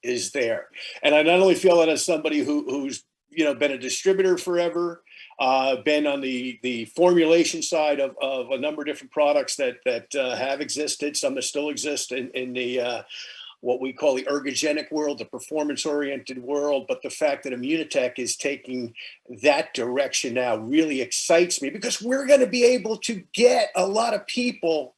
is there. And I not only feel that as somebody who's been a distributor forever, been on the formulation side of a number of different products that have existed, some that still exist in the what we call the ergogenic world, the performance-oriented world. But the fact that Immunotech is taking that direction now really excites me, because we're going to be able to get a lot of people,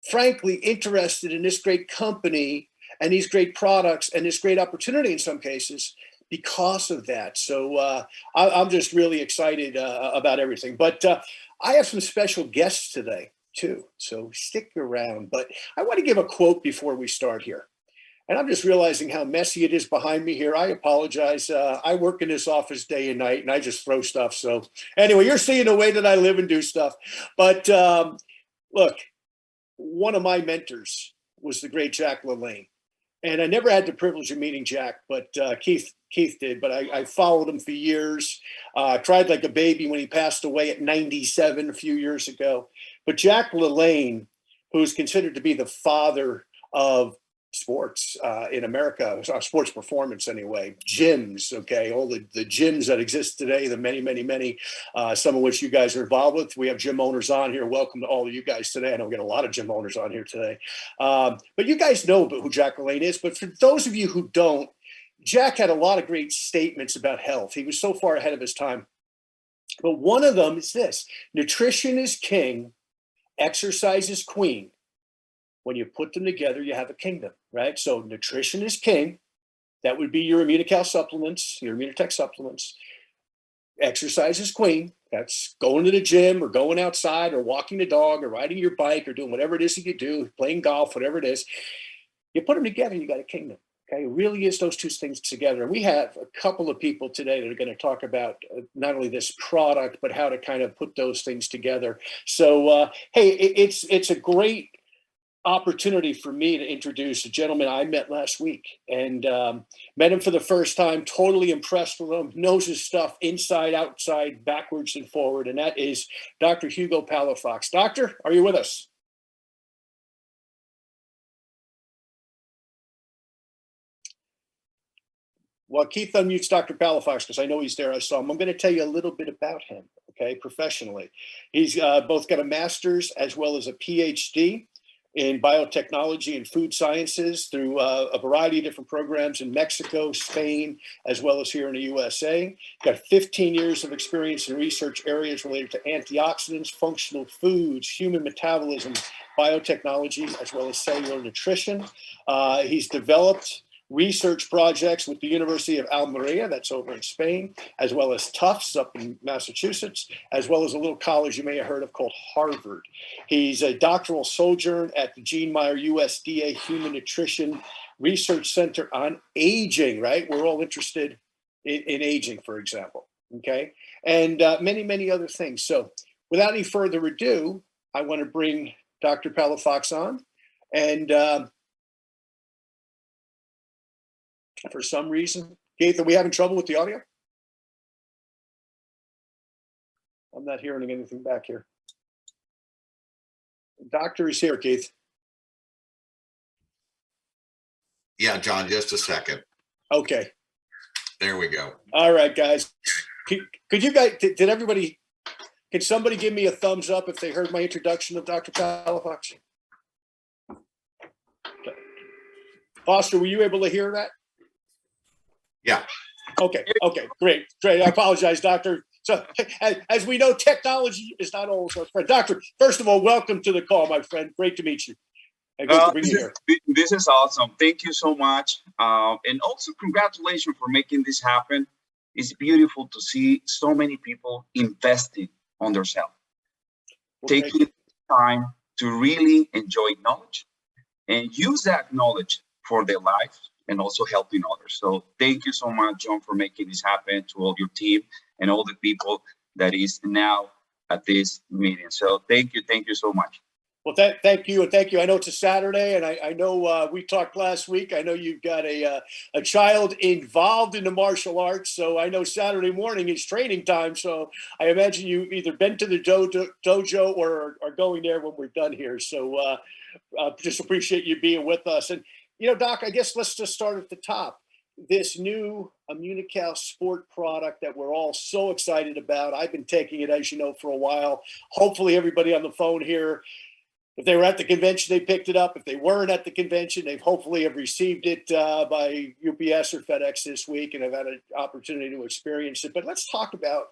frankly, interested in this great company and these great products and this great opportunity in some cases because of that. So I'm just really excited about everything. But I have some special guests today too, so stick around. But I want to give a quote before we start here. And I'm just realizing how messy it is behind me here. I apologize. I work in this office day and night, and I just throw stuff. So anyway, you're seeing the way that I live and do stuff. But look, one of my mentors was the great Jack LaLanne. And I never had the privilege of meeting Jack, but Keith did. But I followed him for years. Cried like a baby when he passed away at 97 a few years ago. But Jack LaLanne, who's considered to be the father of sports in America, sports performance anyway, gyms, okay, all the gyms that exist today, the many, some of which you guys are involved with. We have gym owners on here. Welcome to all of you guys today. I know we got a lot of gym owners on here today. But you guys know who Jack LaLanne is. But for those of you who don't, Jack had a lot of great statements about health. He was so far ahead of his time. But one of them is this: nutrition is king, exercise is queen. When you put them together, you have a kingdom, right? So nutrition is king. That would be your Immunocal supplements, your Immunotech supplements. Exercise is queen. That's going to the gym or going outside or walking the dog or riding your bike or doing whatever it is that you do, playing golf, whatever it is. You put them together, you got a kingdom. Okay, it really is those two things together. And we have a couple of people today that are going to talk about not only this product, but how to kind of put those things together. So, hey, it's a great opportunity for me to introduce a gentleman I met last week, and met him for the first time, totally impressed with him, knows his stuff inside, outside, backwards and forward, and that is Dr. Hugo Palafox. Doctor, are you with us? Well, Keith unmutes Dr. Palafox because I know he's there. I saw him. I'm going to tell you a little bit about him, okay, professionally. He's both got a master's as well as a PhD in biotechnology and food sciences through a variety of different programs in Mexico, Spain, as well as here in the USA. Got 15 years of experience in research areas related to antioxidants, functional foods, human metabolism, biotechnology, as well as cellular nutrition. He's developed research projects with the University of Almeria, that's over in Spain, as well as Tufts up in Massachusetts, as well as a little college you may have heard of called Harvard. He's a doctoral sojourn at the Gene Meyer USDA Human Nutrition Research Center on Aging, right? We're all interested in aging, for example, okay? And many other things. So without any further ado, I want to bring Dr. Palafox on. And for some reason, Keith, are we having trouble with the audio? I'm not hearing anything back here. The doctor is here, Keith. Yeah, John, just a second. Okay. There we go. All right, guys. Could you guys, can somebody give me a thumbs up if they heard my introduction of Dr. Palafox? Foster, were you able to hear that? Yeah. Okay, great. I apologize, Doctor. So as we know, technology is not always our friend. Doctor, first of all, welcome to the call, my friend. Great to meet you. And good to bring you here. This is awesome. Thank you so much. And also congratulations for making this happen. It's beautiful to see so many people investing on themselves, taking time to really enjoy knowledge and use that knowledge for their life and also helping others. So thank you so much, John, for making this happen, to all your team and all the people that is now at this meeting. So thank you so much. Well, thank you. And thank you. I know it's a Saturday, and I know we talked last week. I know you've got a child involved in the martial arts. So I know Saturday morning is training time. So I imagine you've either been to the dojo or are going there when we're done here. So just appreciate you being with us. And Doc, I guess let's just start at the top. This new Immunical Sport product that we're all so excited about. I've been taking it, as you know, for a while. Hopefully everybody on the phone here, if they were at the convention, they picked it up. If they weren't at the convention, they've hopefully have received it by UPS or FedEx this week and have had an opportunity to experience it. But let's talk about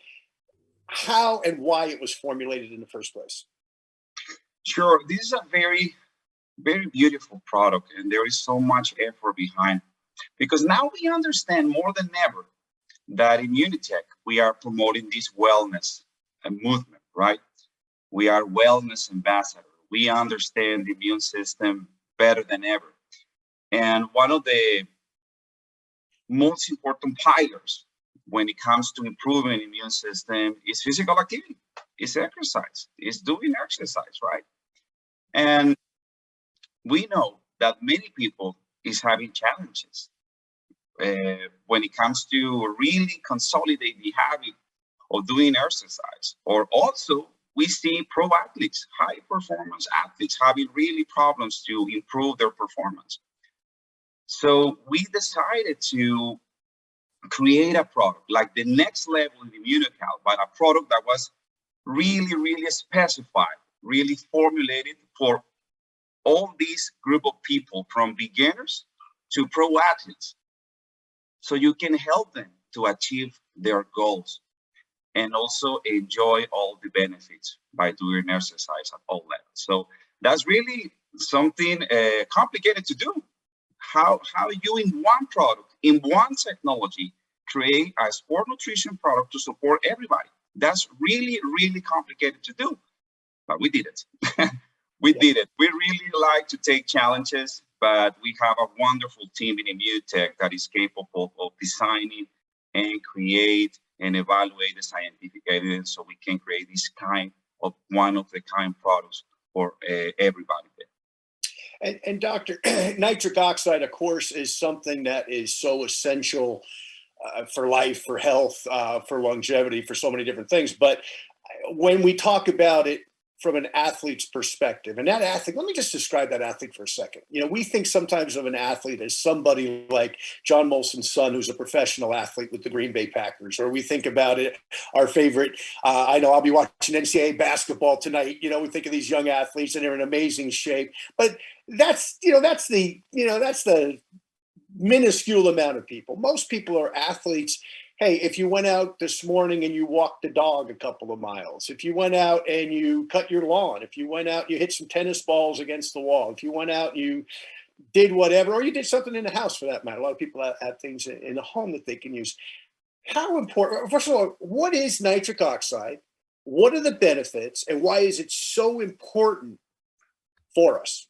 how and why it was formulated in the first place. Sure. This is a very, very beautiful product, and there is so much effort behind, because now we understand more than ever that in Unitech, we are promoting this wellness movement, right? We are wellness ambassadors. We understand the immune system better than ever. And one of the most important pillars when it comes to improving the immune system is physical activity, is exercise, is doing exercise, right? And we know that many people is having challenges when it comes to really consolidate the habit of doing exercise. Or also, we see pro athletes, high performance athletes, having really problems to improve their performance. So we decided to create a product like the next level in Immunical, but a product that was really, really specified, really formulated for all these group of people, from beginners to pro athletes. So you can help them to achieve their goals and also enjoy all the benefits by doing exercise at all levels. So that's really something complicated to do. How you in one product, in one technology, create a sport nutrition product to support everybody. That's really, really complicated to do, but we did it. We did it. We really like to take challenges, but we have a wonderful team in Immunitech that is capable of designing and create and evaluate the scientific evidence, so we can create this kind of one-of-a-kind products for everybody there. And Doctor, nitric oxide, of course, is something that is so essential for life, for health, for longevity, for so many different things. But when we talk about it from an athlete's perspective, and that athlete, let me just describe that athlete for a second. We think sometimes of an athlete as somebody like John Molson's son, who's a professional athlete with the Green Bay Packers, or we think about it, our favorite, I know I'll be watching NCAA basketball tonight. We think of these young athletes and they're in amazing shape, but that's the minuscule amount of people. Most people are athletes. Hey, if you went out this morning and you walked the dog a couple of miles, if you went out and you cut your lawn, if you went out, you hit some tennis balls against the wall, if you went out and you did whatever, or you did something in the house for that matter. A lot of people have things in the home that they can use. How important, first of all, what is nitric oxide? What are the benefits, and why is it so important for us?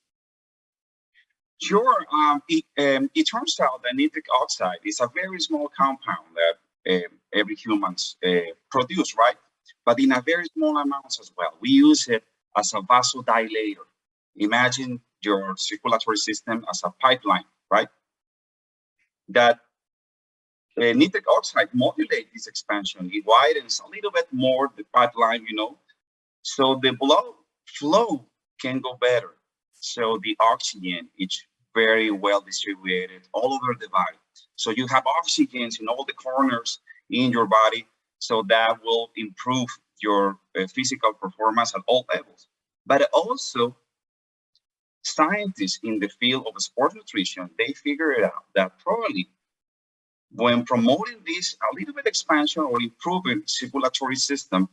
Sure. It turns out that nitric oxide is a very small compound that every humans produce, right? But in a very small amounts as well. We use it as a vasodilator. Imagine your circulatory system as a pipeline, right? That nitric oxide modulates this expansion. It widens a little bit more the pipeline, so the blood flow can go better. So the oxygen is very well distributed all over the body. So you have oxygens in all the corners in your body, so that will improve your physical performance at all levels. But also, scientists in the field of sport nutrition, they figured out that probably when promoting this a little bit expansion or improving circulatory system,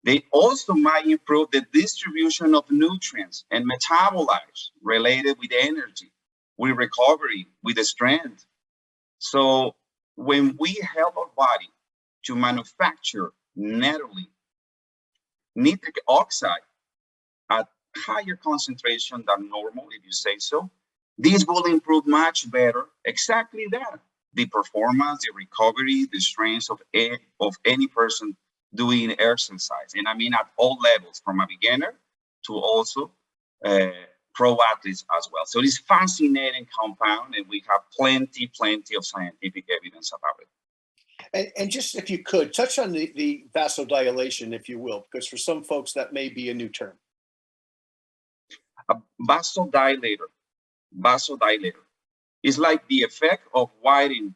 they also might improve the distribution of nutrients and metabolites related with energy, with recovery, with the strength. So when we help our body to manufacture naturally nitric oxide at higher concentration than normal, if you say so, this will improve much better exactly that, the performance, the recovery, the strength of any person doing exercise. And I mean at all levels, from a beginner to also pro athletes as well. So it's fascinating compound, and we have plenty of scientific evidence about it. And just, if you could, touch on the vasodilation, if you will, because for some folks that may be a new term. A vasodilator It's like the effect of widening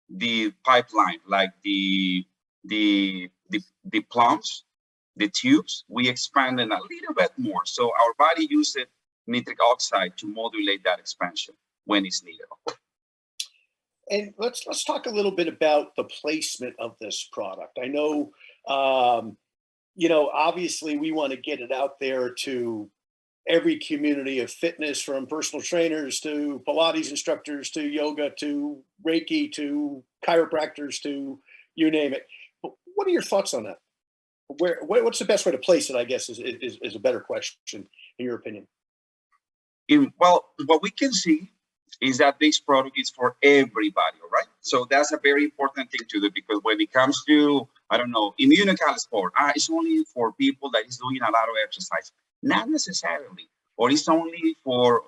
the pipeline, like the plums, the tubes. We expand them a little bit more. So our body uses nitric oxide to modulate that expansion when it's needed. And let's talk a little bit about the placement of this product. I know, obviously we want to get it out there to every community of fitness, from personal trainers to Pilates instructors to yoga to Reiki to chiropractors to you name it. But what are your thoughts on that? What's the best way to place it, I guess, is a better question, in your opinion. Well, what we can see is that this product is for everybody, all right? So that's a very important thing to do, because when it comes to, I don't know, immunocal sport, it's only for people that is doing a lot of exercise. Not necessarily. Or it's only for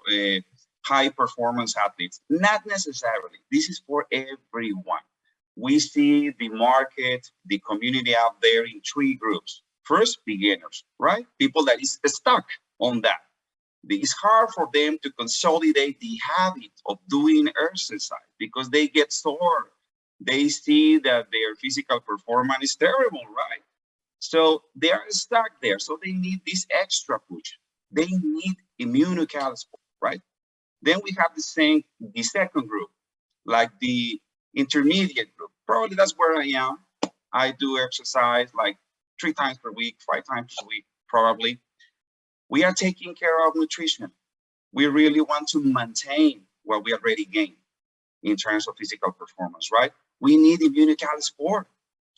high performance athletes. Not necessarily. This is for everyone. We see the market, the community out there in three groups. First, beginners, right? People that is stuck on that. It's hard for them to consolidate the habit of doing exercise because they get sore. They see that their physical performance is terrible, right? So they are stuck there. So they need this extra push. They need immunocal support, right? Then we have the second group, like the intermediate group. Probably that's where I am. I do exercise like 3 times per week, 5 times per week, probably. We are taking care of nutrition. We really want to maintain what we already gained in terms of physical performance, right? We need immunocal support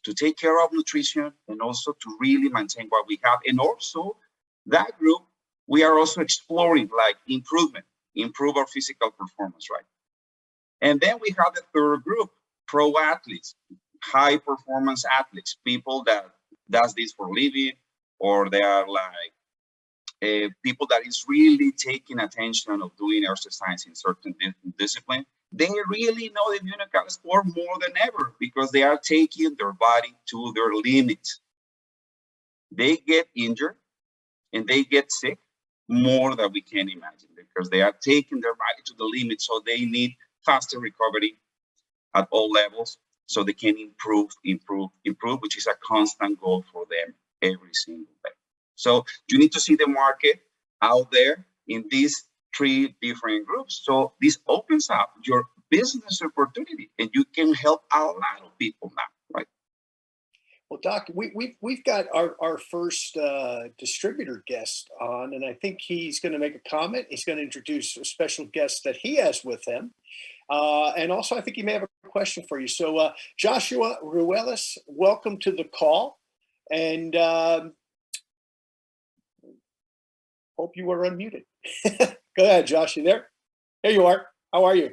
to take care of nutrition and also to really maintain what we have. And also that group, we are also exploring like improve our physical performance, right? And then we have the third group, pro athletes, high performance athletes, people that does this for a living, or they are like people that is really taking attention of doing exercise in certain discipline. They really know the immunocal sport more than ever because they are taking their body to their limits. They get injured and they get sick more than we can imagine because they are taking their body to the limit. So they need faster recovery at all levels so they can improve, which is a constant goal for them every single day. So you need to see the market out there in these 3 different groups. So this opens up your business opportunity and you can help a lot of people now, right? Well, Doc, we've got our first distributor guest on, and I think he's going to make a comment. He's going to introduce a special guest that he has with him. And also, I think he may have a question for you. So, Joshua Ruelas, welcome to the call. And hope you were unmuted. Go ahead, Josh. You there? There you are. How are you?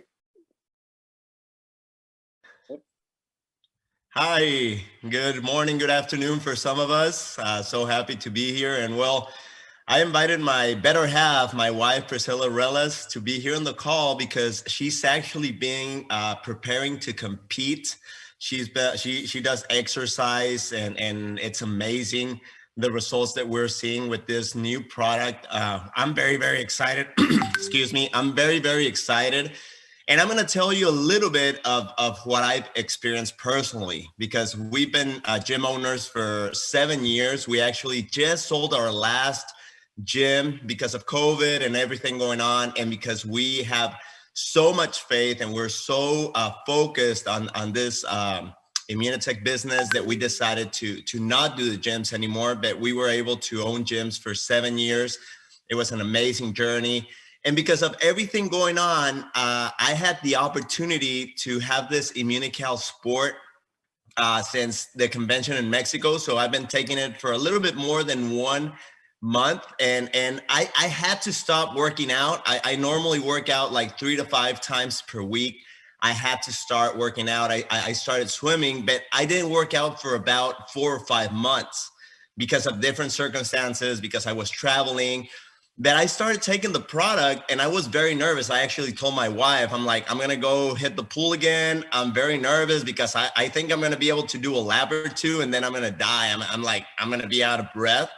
Hi, good morning, good afternoon for some of us. So happy to be here. And well, I invited my better half, my wife, Priscilla Ruelas, to be here on the call because she's actually being preparing to compete. She does exercise and it's amazing the results that we're seeing with this new product. I'm very, very excited. Excuse me. I'm very, very excited. And I'm going to tell you a little bit of what I've experienced personally, because we've been gym owners for 7 years. We actually just sold our last gym because of COVID and everything going on. And because we have so much faith and we're so focused on this immunotech business that we decided to not do the gyms anymore, but we were able to own gyms for 7 years. It was an amazing journey. And because of everything going on, I had the opportunity to have this immunical sport since the convention in Mexico. So I've been taking it for a little bit more than 1 month. And I had to stop working out. I normally work out like 3 to 5 times per week. I had to start working out. I started swimming, but I didn't work out for about 4 or 5 months because of different circumstances, because I was traveling. That I started taking the product and I was very nervous. I actually told my wife, I'm like, I'm going to go hit the pool again. I'm very nervous because I think I'm going to be able to do a lap or 2 and then I'm going to die. I'm going to be out of breath.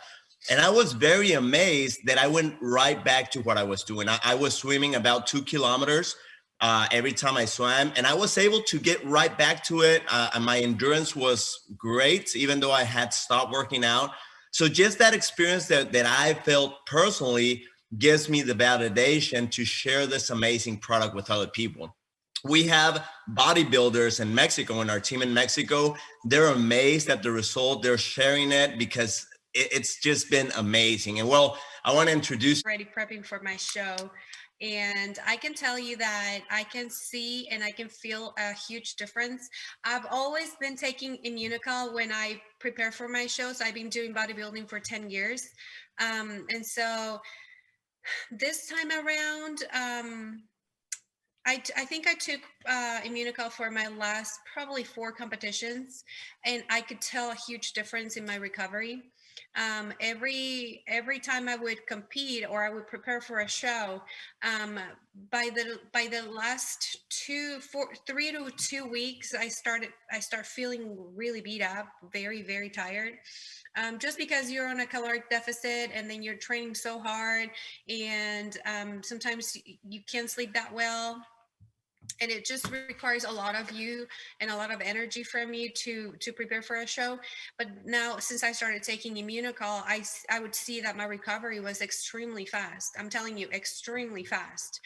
And I was very amazed that I went right back to what I was doing. I was swimming about 2 kilometers every time I swam, and I was able to get right back to it. And my endurance was great, even though I had stopped working out. So just that experience that I felt personally gives me the validation to share this amazing product with other people. We have bodybuilders in Mexico, in our team in Mexico. They're amazed at the result. They're sharing it because it's just been amazing. And well, I want to introduce. Already prepping for my show. And I can tell you that I can see and I can feel a huge difference. I've always been taking Immunocal when I prepare for my shows. I've been doing bodybuilding for 10 years. And so this time around, I think I took Immunocal for my last probably 4 competitions, and I could tell a huge difference in my recovery. Every time I would compete or I would prepare for a show, by the last 3 to 2 weeks, I start feeling really beat up, very, very tired. Just because you're on a caloric deficit and then you're training so hard, and sometimes you can't sleep that well. And it just requires a lot of you and a lot of energy from you to prepare for a show. But now, since I started taking Immunocal, I would see that my recovery was extremely fast. I'm telling you, extremely fast.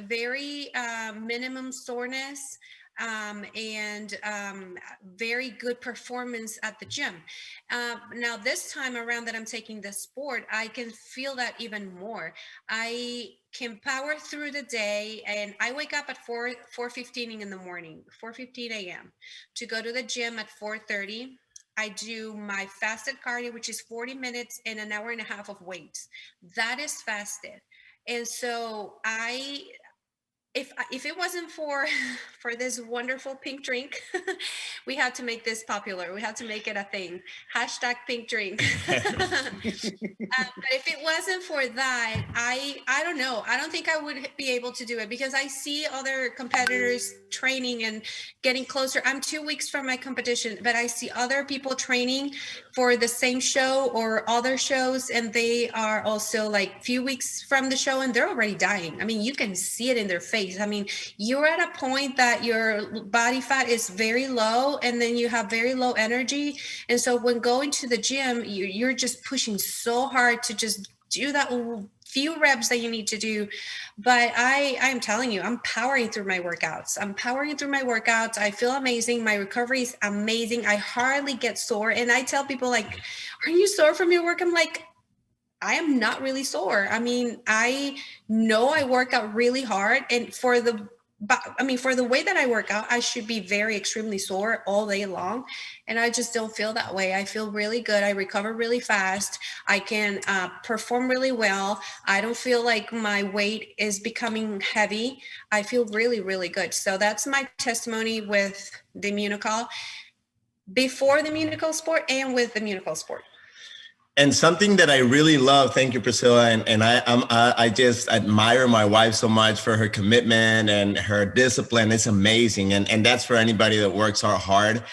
Very minimum soreness. And very good performance at the gym. Now, this time around that I'm taking the sport, I can feel that even more. I can power through the day, and I wake up at 4:15 in the morning, 4:15 a.m. to go to the gym at 4:30. I do my fasted cardio, which is 40 minutes and an hour and a half of weights. That is fasted. And so if it wasn't for this wonderful pink drink, we had to make this popular. We had to make it a thing. Hashtag pink drink. But if it wasn't for that, I don't know. I don't think I would be able to do it, because I see other competitors training and getting closer. I'm 2 weeks from my competition, but I see other people training for the same show or other shows, and they are also like few weeks from the show and they're already dying. I mean, you can see it in their face. I mean, you're at a point that your body fat is very low, and then you have very low energy. And so when going to the gym, you're just pushing so hard to just do that few reps that you need to do. But I'm telling you, I'm powering through my workouts. I feel amazing. My recovery is amazing. I hardly get sore. And I tell people, like, are you sore from your work? I'm like, I am not really sore. I mean, I know I work out really hard, and for the way that I work out, I should be very extremely sore all day long. And I just don't feel that way. I feel really good. I recover really fast. I can perform really well. I don't feel like my weight is becoming heavy. I feel really, really good. So that's my testimony with the Immunocal, before the Immunocal sport and with the Immunocal sport. And something that I really love, thank you, Priscilla, and I just admire my wife so much for her commitment and her discipline. It's amazing, and that's for anybody that works hard.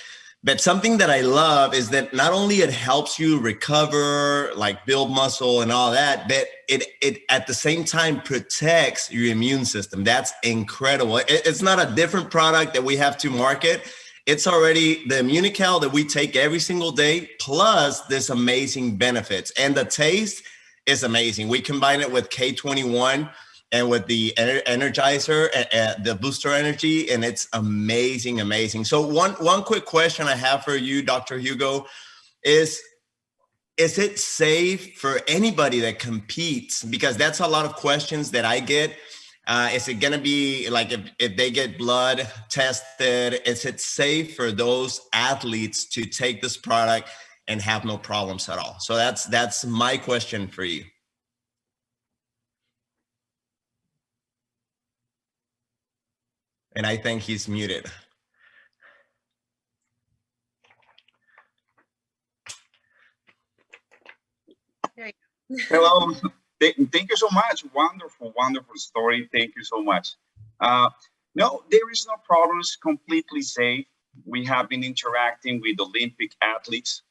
But something that I love is that not only it helps you recover, like build muscle and all that, but it at the same time protects your immune system. That's incredible. It's not a different product that we have to market. It's already the Immunocal that we take every single day, plus this amazing benefits. And the taste is amazing. We combine it with K21 and with the Energizer, the Booster Energy, and it's amazing, amazing. So one quick question I have for you, Dr. Hugo, is it safe for anybody that competes? Because that's a lot of questions that I get. Is it going to be like if they get blood tested, is it safe for those athletes to take this product and have no problems at all? So that's my question for you. And I think he's muted. There you go. Hello. Thank you so much. Wonderful, wonderful story. Thank you so much. No, there is no problems. Completely safe. We have been interacting with Olympic athletes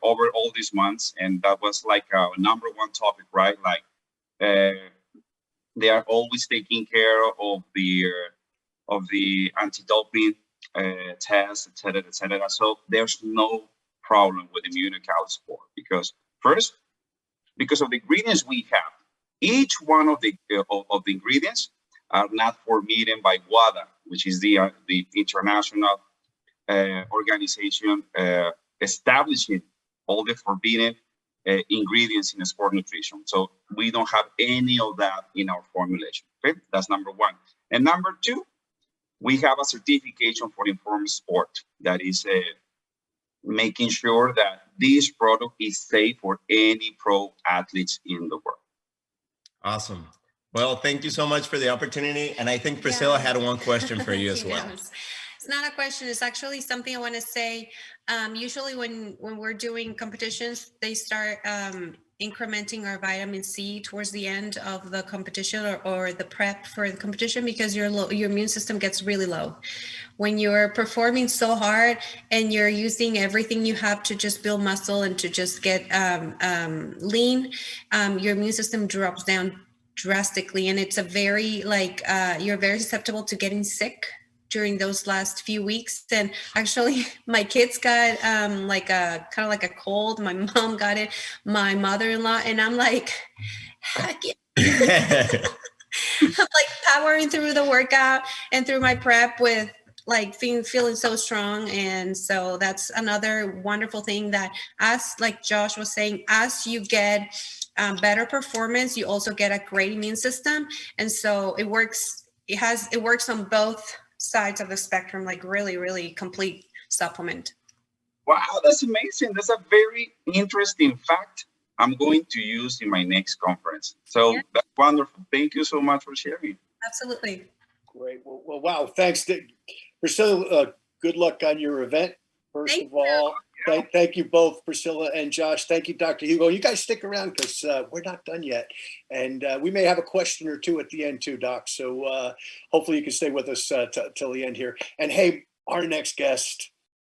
over all these months, and that was like our #1 topic, right? Like They are always taking care of the anti-doping tests, et cetera, et cetera. So there's no problem with immunical sport because first, because of the ingredients we have, each one of the ingredients are not forbidden by WADA, which is the international organization establishing all the forbidden ingredients in sport nutrition. So we don't have any of that in our formulation. Okay, that's number one. And number two, we have a certification for informed sport that is making sure that this product is safe for any pro athletes in the world. Awesome. Well, thank you so much for the opportunity. And I think Priscilla had one question for you as well. Yes. It's not a question. It's actually something I want to say. Usually when we're doing competitions, they start incrementing our vitamin C towards the end of the competition or the prep for the competition because your immune system gets really low. When you're performing so hard and you're using everything you have to just build muscle and to just get lean, your immune system drops down drastically. And it's a very you're very susceptible to getting sick during those last few weeks. And actually my kids got kind of like a cold. My mom got it, my mother-in-law, and I'm like, heck yeah. I'm like powering through the workout and through my prep with like feeling so strong. And so that's another wonderful thing that, as like Josh was saying, as you get better performance, you also get a great immune system. And so it works on both sides of the spectrum, like really, really complete supplement. Wow, that's amazing. That's a very interesting fact I'm going to use in my next conference. So yeah. That's wonderful. Thank you so much for sharing. Absolutely. Great. Well, wow. Thanks. Priscilla, good luck on your event. First of all, thank you both, Priscilla and Josh. Thank you, Dr. Hugo. You guys stick around because we're not done yet. And we may have a question or two at the end too, Doc. So hopefully you can stay with us till the end here. And hey, our next guest,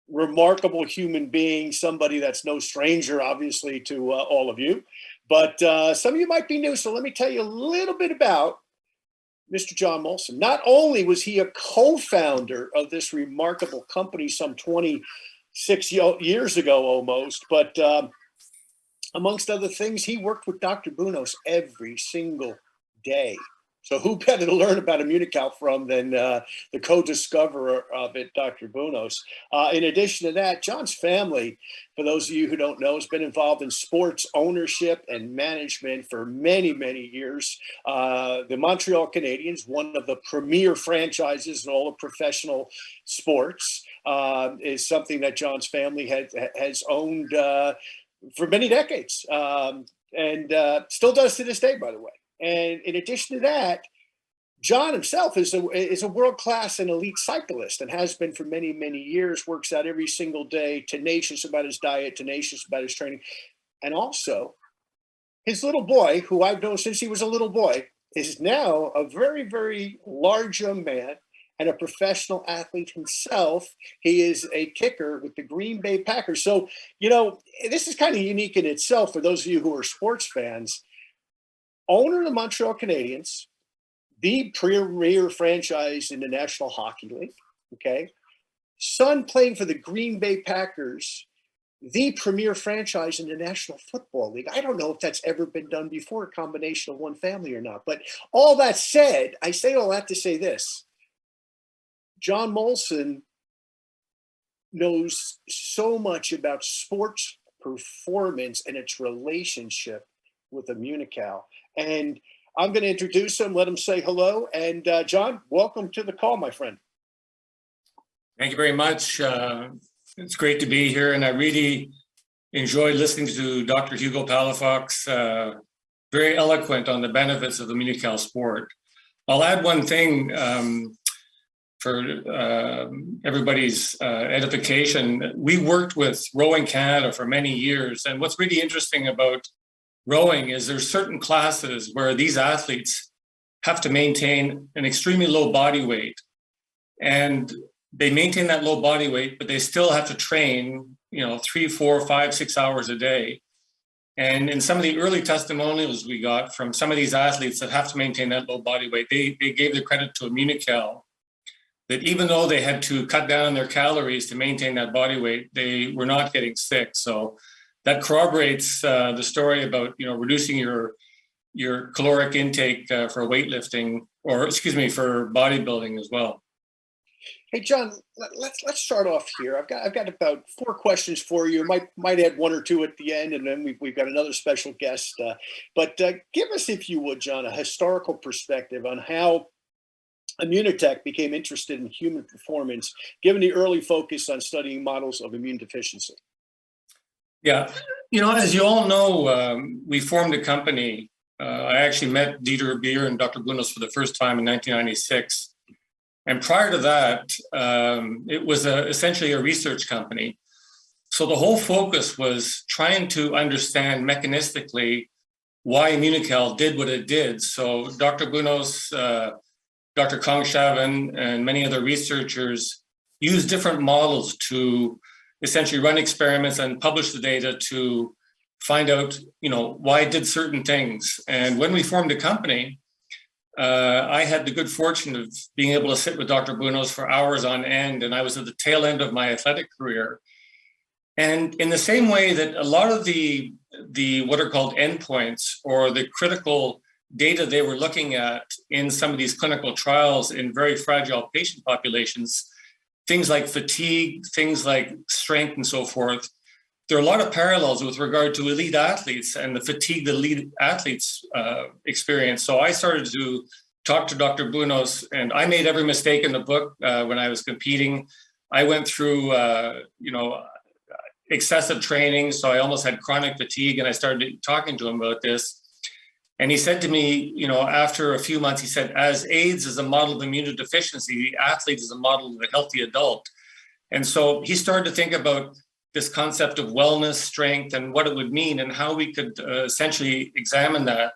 remarkable human being, somebody that's no stranger, obviously, to all of you. But some of you might be new. So let me tell you a little bit about Mr. John Molson. Not only was he a co-founder of this remarkable company some 26 years ago almost, but amongst other things, he worked with Dr. Bunos every single day. So who better to learn about Immunical from than the co-discoverer of it, Dr. Bunos. In addition to that, John's family, for those of you who don't know, has been involved in sports ownership and management for many, many years. The Montreal Canadiens, one of the premier franchises in all of professional sports, is something that John's family has owned for many decades and still does to this day, by the way. And in addition to that, John himself is a world-class and elite cyclist and has been for many, many years, works out every single day, tenacious about his diet, tenacious about his training. And also his little boy, who I've known since he was a little boy, is now a very, very large young man and a professional athlete himself. He is a kicker with the Green Bay Packers. So, you know, this is kind of unique in itself for those of you who are sports fans. Owner of the Montreal Canadiens, the premier franchise in the National Hockey League, okay? Son playing for the Green Bay Packers, the premier franchise in the National Football League. I don't know if that's ever been done before, a combination of one family or not. But all that said, I say all that to say this. John Molson knows so much about sports performance and its relationship with Immunical. And I'm going to introduce him, let him say hello. And John, welcome to the call, my friend. Thank you very much. It's great to be here. And I really enjoyed listening to Dr. Hugo Palafox, very eloquent on the benefits of the Immunical sport. I'll add one thing for everybody's edification. We worked with Rowing Canada for many years. And what's really interesting about rowing is there's certain classes where these athletes have to maintain an extremely low body weight, and they maintain that low body weight, but they still have to train, 3, 4, 5, 6 hours a day. And in some of the early testimonials we got from some of these athletes that have to maintain that low body weight, they gave the credit to Immunical, that even though they had to cut down their calories to maintain that body weight, they were not getting sick. So that corroborates the story about, reducing your caloric intake for weightlifting, or excuse me, for bodybuilding as well. Hey, John, let's start off here. I've got about 4 questions for you. Might add 1 or 2 at the end, and then we've got another special guest. But give us, if you would, John, a historical perspective on how Immunotech became interested in human performance, given the early focus on studying models of immune deficiency. Yeah, as you all know, we formed a company. I actually met Dieter Beer and Dr. Bunos for the first time in 1996. And prior to that, it was essentially a research company. So the whole focus was trying to understand mechanistically why Immunical did what it did. So Dr. Bunos, Dr. Kongshaven, and many other researchers used different models to essentially run experiments and publish the data to find out, why it did certain things. And when we formed a company, I had the good fortune of being able to sit with Dr. Bunos for hours on end, and I was at the tail end of my athletic career. And in the same way that a lot of the what are called endpoints, or the critical data they were looking at in some of these clinical trials in very fragile patient populations, things like fatigue, things like strength and so forth, there are a lot of parallels with regard to elite athletes and the fatigue that elite athletes experience. So I started to talk to Dr. Bunos, and I made every mistake in the book when I was competing. I went through, excessive training, so I almost had chronic fatigue, and I started talking to him about this. And he said to me, after a few months, he said, as AIDS is a model of immunodeficiency, the athlete is a model of a healthy adult. And so he started to think about this concept of wellness, strength, and what it would mean, and how we could essentially examine that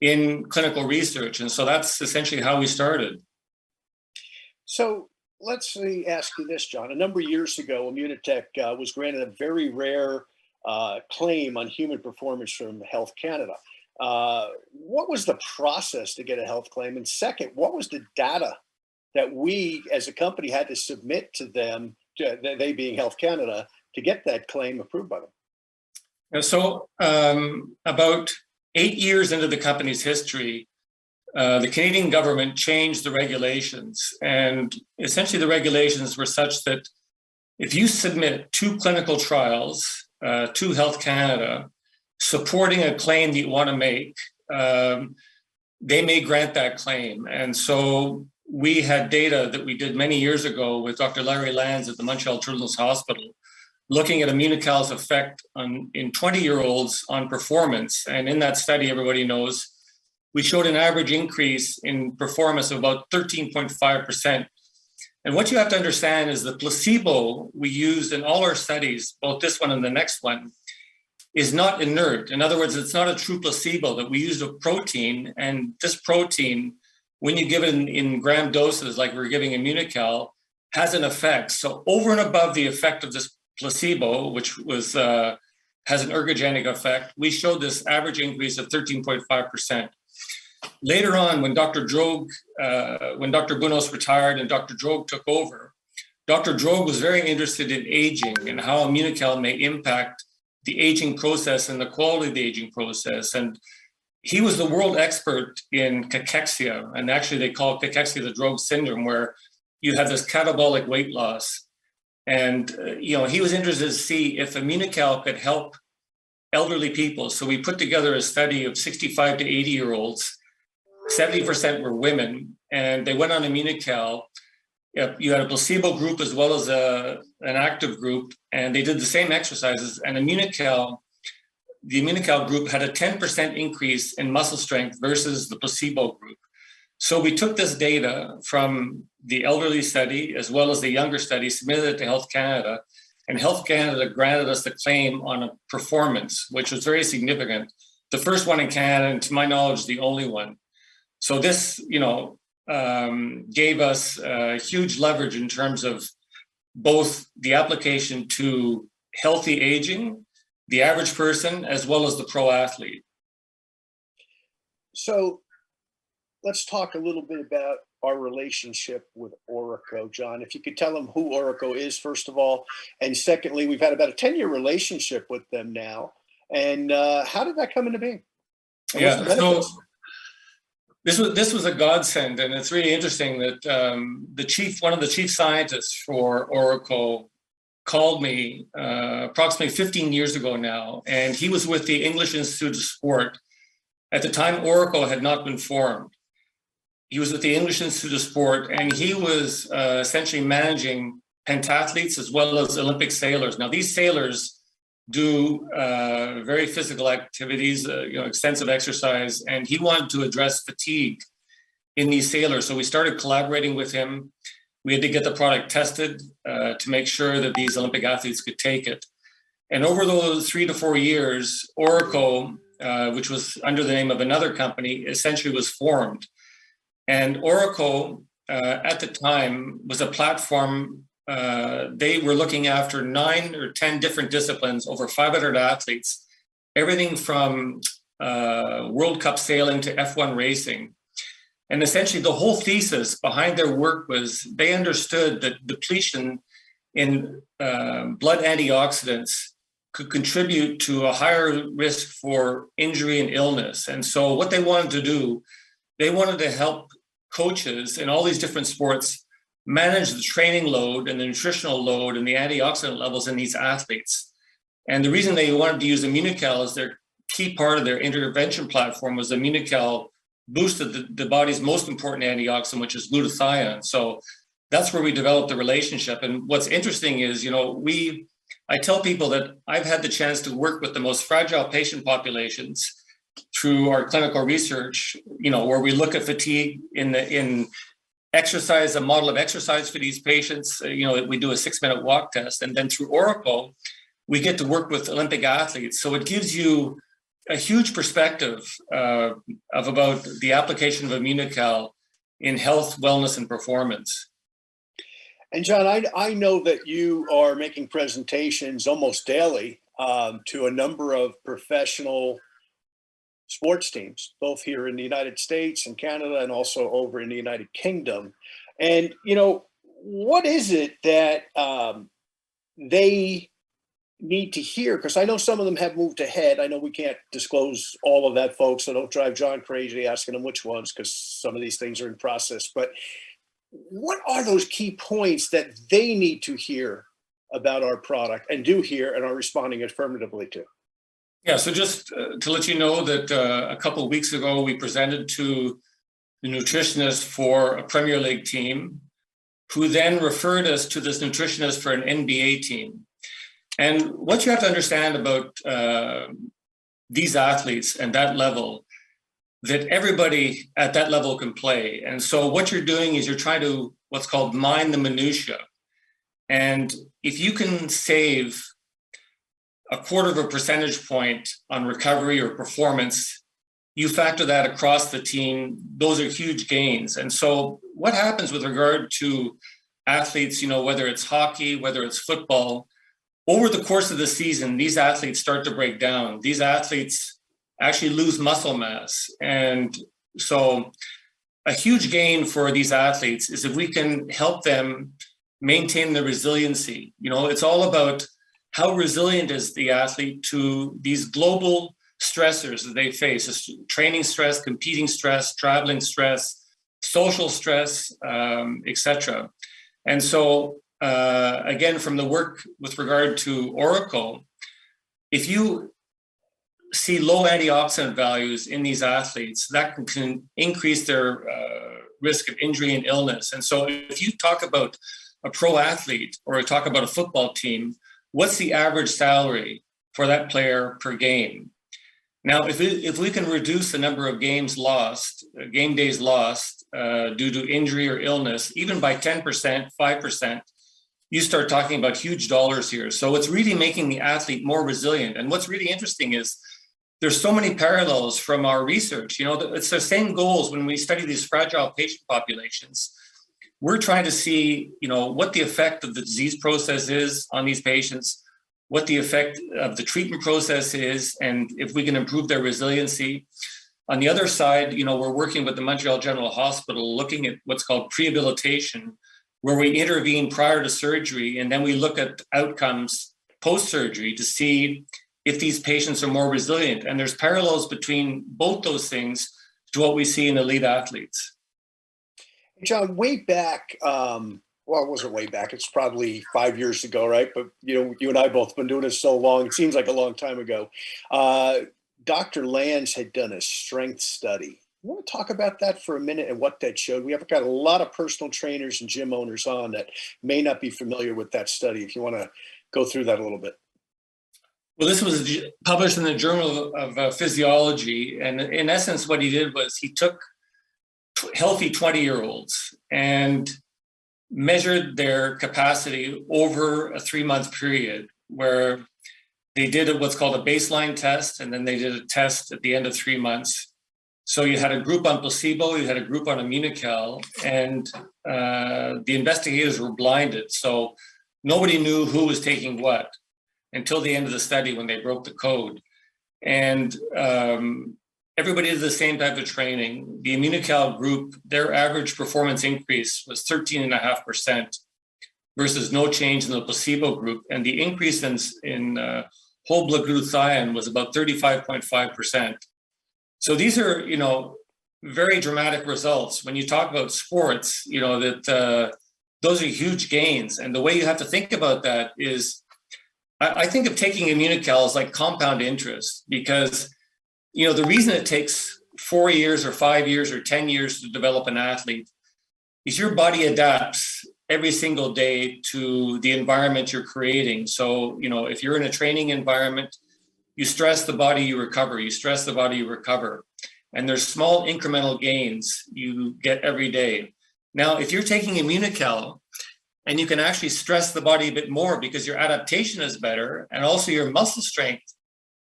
in clinical research. And so that's essentially how we started. So let's ask you this, John. A number of years ago, Immunotech was granted a very rare claim on human performance from Health Canada. What was the process to get a health claim? And second, what was the data that we as a company had to submit to them, they being Health Canada, to get that claim approved by them? And so about 8 years into the company's history, the Canadian government changed the regulations. And essentially the regulations were such that if you submit 2 clinical trials to Health Canada supporting a claim that you want to make, they may grant that claim. And so we had data that we did many years ago with Dr. Larry Lands at the Montreal Children's Hospital, looking at Immunical's effect in 20-year-olds on performance. And in that study, everybody knows, we showed an average increase in performance of about 13.5%. And what you have to understand is the placebo we used in all our studies, both this one and the next one, is not inert. In other words, it's not a true placebo, that we used a protein, and this protein, when you give it in gram doses, like we're giving Immunical, has an effect. So over and above the effect of this placebo, which was has an ergogenic effect, we showed this average increase of 13.5%. Later on, when Dr. Bunos retired and Dr. Droog took over, Dr. Droog was very interested in aging and how Immunical may impact the aging process and the quality of the aging process. And he was the world expert in cachexia. And actually they call cachexia the Droog syndrome, where you have this catabolic weight loss. And, he was interested to see if Immunical could help elderly people. So we put together a study of 65 to 80-year-olds. 70% were women, and they went on Immunical. You had a placebo group as well as an active group, and they did the same exercises. And the Immunical group had a 10% increase in muscle strength versus the placebo group. So we took this data from the elderly study as well as the younger study, submitted it to Health Canada, and Health Canada granted us the claim on a performance, which was very significant. The first one in Canada, and to my knowledge, the only one. So this, gave us huge leverage in terms of both the application to healthy aging the average person as well as the pro athlete. So let's talk a little bit about our relationship with Oracle, John. If you could tell them who Oracle is, first of all, and secondly, we've had about a 10-year relationship with them now. And how did that come into being? And what's the benefits? So this was a godsend, and it's really interesting that one of the chief scientists for Oracle called me approximately 15 years ago now, and he was with the English Institute of Sport. At the time, Oracle had not been formed. He was with the English Institute of Sport, and he was essentially managing pentathletes as well as Olympic sailors. Now, these sailors do very physical activities, extensive exercise, and he wanted to address fatigue in these sailors. So we started collaborating with him. We had to get the product tested to make sure that these Olympic athletes could take it. And over those 3 to 4 years, Oracle, which was under the name of another company, essentially was formed. And Oracle, at the time, was a platform. They were looking after 9 or 10 different disciplines, over 500 athletes, everything from World Cup sailing to F1 racing. And essentially the whole thesis behind their work was they understood that depletion in blood antioxidants could contribute to a higher risk for injury and illness. And so what they wanted to do, they wanted to help coaches in all these different sports manage the training load and the nutritional load and the antioxidant levels in these athletes. And the reason they wanted to use Immunical as their key part of their intervention platform was Immunical boosted the body's most important antioxidant, which is glutathione. So that's where we developed the relationship. And what's interesting is, I tell people that I've had the chance to work with the most fragile patient populations through our clinical research, where we look at fatigue in exercise, a model of exercise for these patients. We do a 6-minute walk test, and then through Oracle, we get to work with Olympic athletes. So it gives you a huge perspective of about the application of Immunical in health, wellness, and performance. And John, I know that you are making presentations almost daily to a number of professional sports teams, both here in the United States and Canada, and also over in the United Kingdom. And, what is it that they need to hear? Because I know some of them have moved ahead. I know we can't disclose all of that, folks, so don't drive John crazy asking him which ones, because some of these things are in process. But what are those key points that they need to hear about our product and do hear and are responding affirmatively to? Yeah, so just to let you know that a couple of weeks ago, we presented to the nutritionist for a Premier League team, who then referred us to this nutritionist for an NBA team. And what you have to understand about these athletes and that level, that everybody at that level can play. And so what you're doing is you're trying to what's called mine the minutia. And if you can save 0.25 percentage point on recovery or performance, you factor that across the team, those are huge gains. And so what happens with regard to athletes, whether it's hockey, whether it's football, over the course of the season, these athletes start to break down. These athletes actually lose muscle mass. And so a huge gain for these athletes is if we can help them maintain the resiliency. It's all about how resilient is the athlete to these global stressors that they face: training stress, competing stress, traveling stress, social stress, etc. And so, again, from the work with regard to Oracle, if you see low antioxidant values in these athletes, that can increase their risk of injury and illness. And so if you talk about a pro athlete or talk about a football team, what's the average salary for that player per game? Now, if we can reduce the number of games lost, game days lost due to injury or illness, even by 10%, 5%, you start talking about huge dollars here. So it's really making the athlete more resilient. And what's really interesting is there's so many parallels from our research. It's the same goals when we study these fragile patient populations. We're trying to see, what the effect of the disease process is on these patients, what the effect of the treatment process is, and if we can improve their resiliency. On the other side, we're working with the Montreal General Hospital, looking at what's called prehabilitation, where we intervene prior to surgery, and then we look at outcomes post-surgery to see if these patients are more resilient. And there's parallels between both those things to what we see in elite athletes. John, way back, well, it wasn't way back. It's probably 5 years ago, right? But, you and I both been doing this so long. It seems like a long time ago. Dr. Lands had done a strength study. You want to talk about that for a minute and what that showed? We have got a lot of personal trainers and gym owners on that may not be familiar with that study. If you want to go through that a little bit. Well, this was published in the Journal of Physiology. And in essence, what he did was he took healthy 20-year-olds and measured their capacity over a 3-month period, where they did what's called a baseline test, and then they did a test at the end of 3 months. So you had a group on placebo, you had a group on Immunical, and the investigators were blinded. So nobody knew who was taking what until the end of the study when they broke the code. And everybody did the same type of training. The Immunical group, their average performance increase was 13.5% versus no change in the placebo group. And the increase in whole blood glutathione was about 35.5%. So these are, very dramatic results. When you talk about sports, that those are huge gains. And the way you have to think about that is, I think of taking Immunical as like compound interest, because the reason it takes 4 years or 5 years or 10 years to develop an athlete is your body adapts every single day to the environment you're creating. So, if you're in a training environment, you stress the body, you recover, you stress the body, you recover. And there's small incremental gains you get every day. Now, if you're taking Immunical and you can actually stress the body a bit more because your adaptation is better and also your muscle strength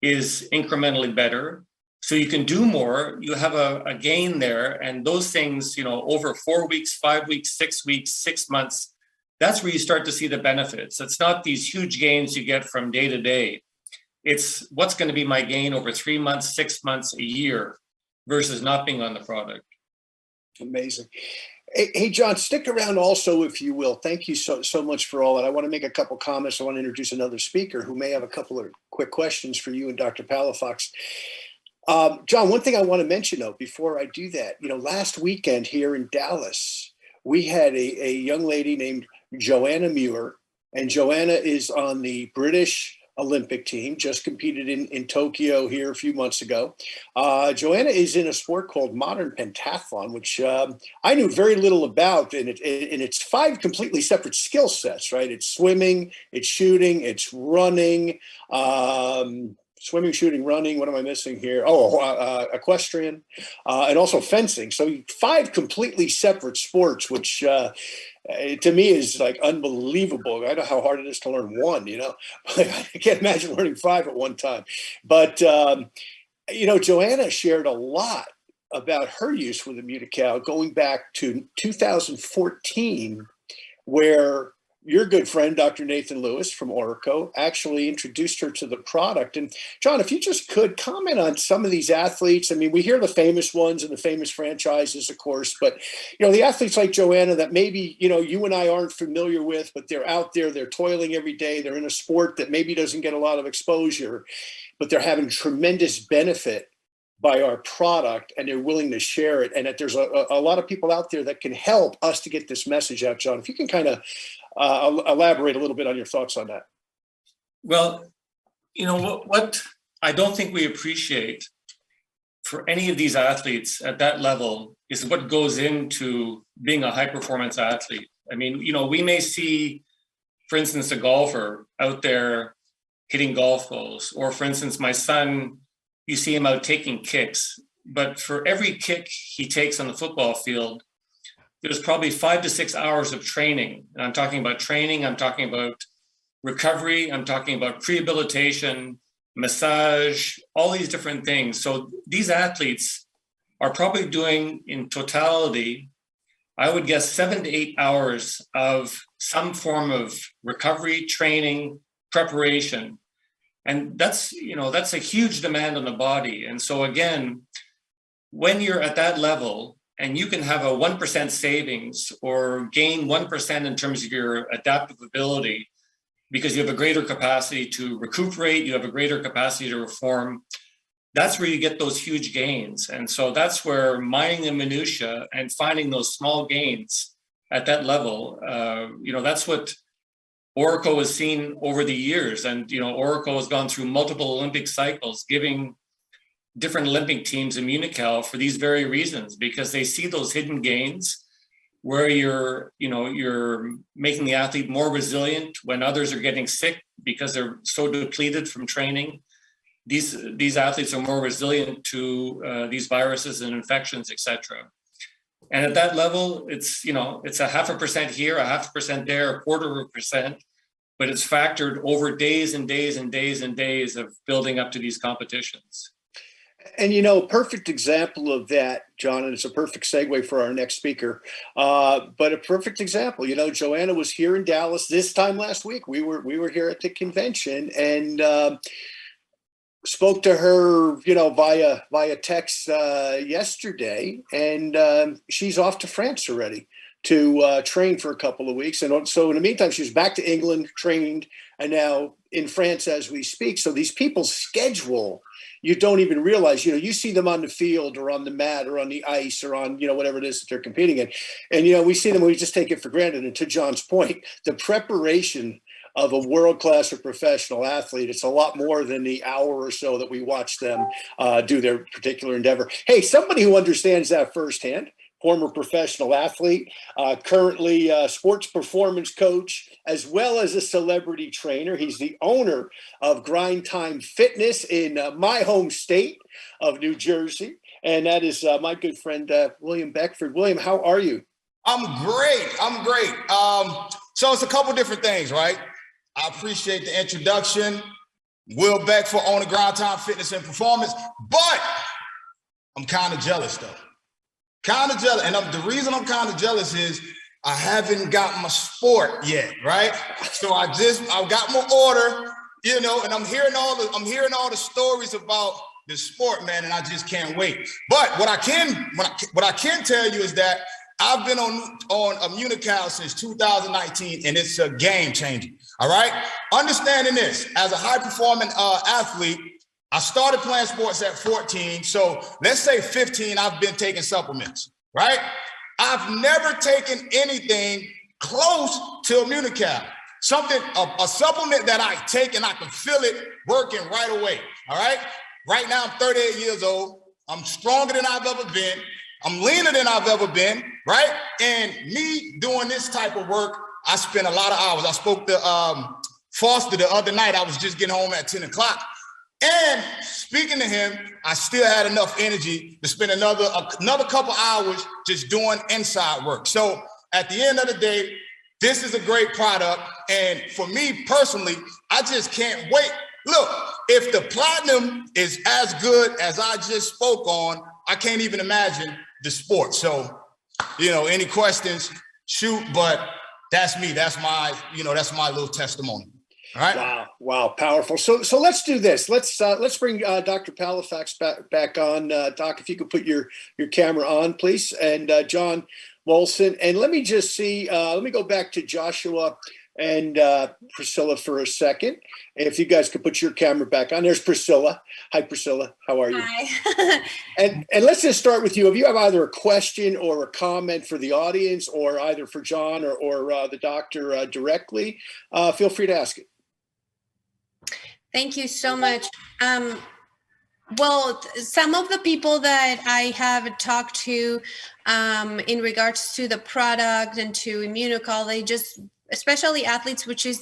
is incrementally better, so you can do more, you have a gain there. And those things, over 4 weeks, 5 weeks, 6 weeks, 6 months, that's where you start to see the benefits. It's not these huge gains you get from day to day. It's what's going to be my gain over 3 months, 6 months, a year versus not being on the product. Amazing. Hey, John, stick around also, if you will. Thank you so much for all that. I want to make a couple comments. I want to introduce another speaker who may have a couple of quick questions for you and Dr. Palafox. John, one thing I want to mention, though, before I do that, last weekend here in Dallas, we had a young lady named Joanna Muir, and Joanna is on the British Olympic team, just competed in Tokyo here a few months ago. Joanna is in a sport called modern pentathlon, which I knew very little about, and it's 5 completely separate skill sets, right? It's swimming, it's shooting, it's running, swimming, shooting, running. What am I missing here? Equestrian, and also fencing. So 5 completely separate sports, which to me is like unbelievable. I know how hard it is to learn one, but I can't imagine learning 5 at one time. But, Joanna shared a lot about her use with Immunical going back to 2014, where your good friend, Dr. Nathan Lewis from Oracle, actually introduced her to the product. And John, if you just could comment on some of these athletes. I mean, we hear the famous ones and the famous franchises, of course, but, the athletes like Joanna that maybe, you and I aren't familiar with, but they're out there, they're toiling every day. They're in a sport that maybe doesn't get a lot of exposure, but they're having tremendous benefit by our product, and they're willing to share it. And that there's a lot of people out there that can help us to get this message out. John, if you can kind of elaborate a little bit on your thoughts on that. Well, what I don't think we appreciate for any of these athletes at that level is what goes into being a high performance athlete. I mean, we may see, for instance, a golfer out there hitting golf balls, or for instance, my son, you see him out taking kicks, but for every kick he takes on the football field, there's probably 5 to 6 hours of training. And I'm talking about training, I'm talking about recovery, I'm talking about rehabilitation, massage, all these different things. So these athletes are probably doing in totality, I would guess 7 to 8 hours of some form of recovery, training, preparation. And that's a huge demand on the body. And so again, when you're at that level and you can have a 1% savings or gain 1% in terms of your adaptive ability, because you have a greater capacity to recuperate, you have a greater capacity to reform, that's where you get those huge gains. And so that's where mining the minutia and finding those small gains at that level, that's what Oracle has seen over the years. And, Oracle has gone through multiple Olympic cycles, giving different Olympic teams Immunical for these very reasons, because they see those hidden gains where you're making the athlete more resilient when others are getting sick because they're so depleted from training. These athletes are more resilient to these viruses and infections, etc. And at that level, it's a 0.5% here, a 0.5% there, 0.25%, but it's factored over days and days and days and days of building up to these competitions. And, perfect example of that, John, and it's a perfect segue for our next speaker, but a perfect example, Joanna was here in Dallas this time last week. We were here at the convention and spoke to her, via text yesterday, and she's off to France already to train for a couple of weeks. And so in the meantime, she was back to England, trained, and now in France as we speak. So these people's schedule, you don't even realize, you see them on the field or on the mat or on the ice or on, whatever it is that they're competing in. And, we see them, we just take it for granted. And to John's point, the preparation of a world-class or professional athlete, it's a lot more than the hour or so that we watch them do their particular endeavor. Hey, somebody who understands that firsthand, former professional athlete, currently sports performance coach, as well as a celebrity trainer. He's the owner of Grind Time Fitness in my home state of New Jersey. And that is my good friend, William Beckford. William, how are you? I'm great. So it's a couple different things, right? I appreciate the introduction. Will Beckford, owner Grind Time Fitness and Performance, but I'm kind of jealous though. And the reason I'm kind of jealous is I haven't got my sport yet, right? So I got my order, and I'm hearing all the stories about the sport, man, and I just can't wait. But what I can tell you is that I've been on Immunical since 2019, and it's a game changer. All right, understanding this, as a high performing athlete, I started playing sports at 14. So let's say 15, I've been taking supplements, right? I've never taken anything close to Immunical. A supplement that I take and I can feel it working right away, all right? Right now, I'm 38 years old. I'm stronger than I've ever been. I'm leaner than I've ever been, right? And me doing this type of work, I spend a lot of hours. I spoke to Foster the other night. I was just getting home at 10 o'clock. And speaking to him, I still had enough energy to spend another couple hours just doing inside work. So at the end of the day, this is a great product. And for me personally, I just can't wait. Look, if the platinum is as good as I just spoke on, I can't even imagine the sport. So, any questions, shoot, but that's me. That's my little testimony. All right. Wow. Powerful. So let's do this. Let's bring Dr. Palafox back on. Doc, if you could put your camera on, please. And John Molson. And let me just see, let me go back to Joshua and Priscilla for a second. If you guys could put your camera back on. There's Priscilla. Hi, Priscilla. How are you? Hi. and let's just start with you. If you have either a question or a comment for the audience, or either for John or the doctor directly, feel free to ask it. Thank you so much. Well, some of the people that I have talked to in regards to the product and to Immunical, they just, especially athletes, which is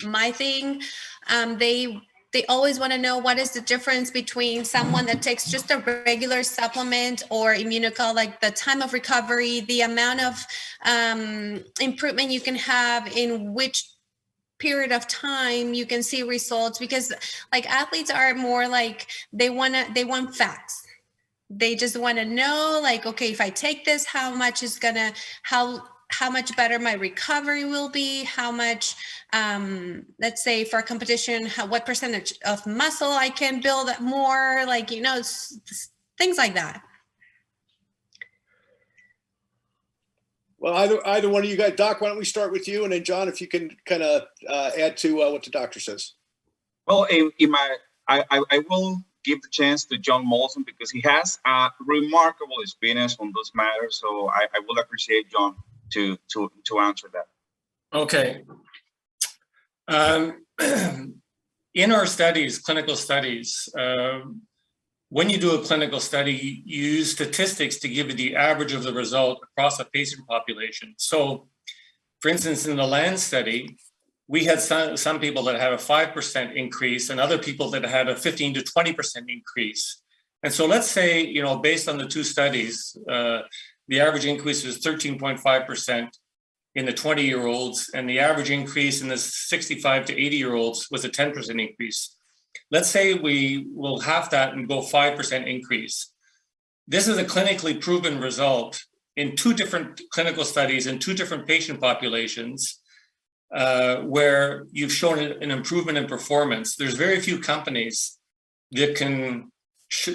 my thing, they always want to know what is the difference between someone that takes just a regular supplement or Immunical, like the time of recovery, the amount of improvement you can have in which period of time you can see results, because like athletes are more like they want facts. They just want to know, like, okay, if I take this, how how much better my recovery will be, how much, let's say for a competition, what percentage of muscle I can build more, like, you know, things like that. Well, either one of you guys, Doc, why don't we start with you, and then John, if you can kind of add to what the doctor says. Well, I will give the chance to John Molson because he has a remarkable experience on those matters. So I will appreciate John to answer that. Okay. In our studies, clinical studies, when you do a clinical study, you use statistics to give you the average of the result across a patient population. So, for instance, in the LAND study, we had some people that had a 5% increase and other people that had a 15 to 20% increase. And so let's say, you know, based on the two studies, the average increase was 13.5% in the 20-year-olds, and the average increase in the 65 to 80-year-olds was a 10% increase. Let's say we will half that and go 5% increase. This is a clinically proven result in two different clinical studies in two different patient populations where you've shown an improvement in performance. There's very few companies that can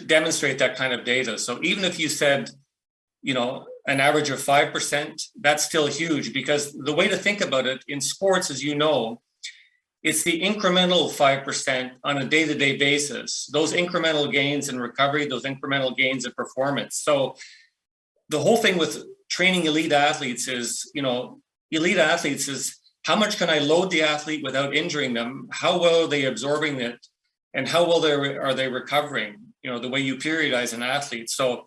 demonstrate that kind of data. So even if you said, you know, an average of 5%, that's still huge, because the way to think about it in sports, as you know, it's the incremental 5% on a day-to-day basis, those incremental gains in recovery, those incremental gains in performance. So the whole thing with training elite athletes is, you know, elite athletes is how much can I load the athlete without injuring them? How well are they absorbing it? And how well are they recovering? You know, the way you periodize an athlete. So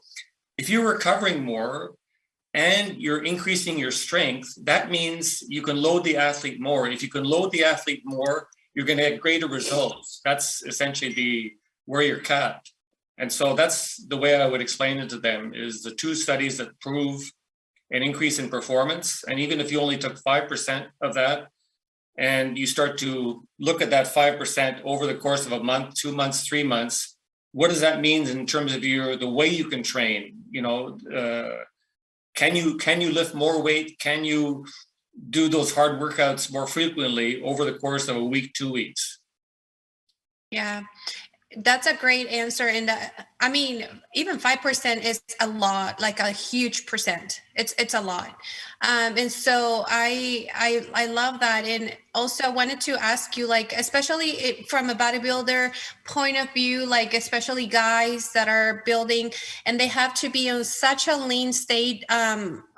if you're recovering more and you're increasing your strength, that means you can load the athlete more. If you can load the athlete more, you're going to get greater results. That's essentially where you're capped. And so that's the way I would explain it to them, is the two studies that prove an increase in performance. And even if you only took 5% of that, and you start to look at that 5% over the course of a month, 2 months, 3 months, what does that mean in terms of the way you can train? You know, can you lift more weight? Can you do those hard workouts more frequently over the course of a week, 2 weeks? Yeah, that's a great answer. And I mean, even 5% is a lot, like a huge percent. It's a lot. And so I love that. And also I wanted to ask you, like, especially from a bodybuilder point of view, like especially guys that are building and they have to be on such a lean state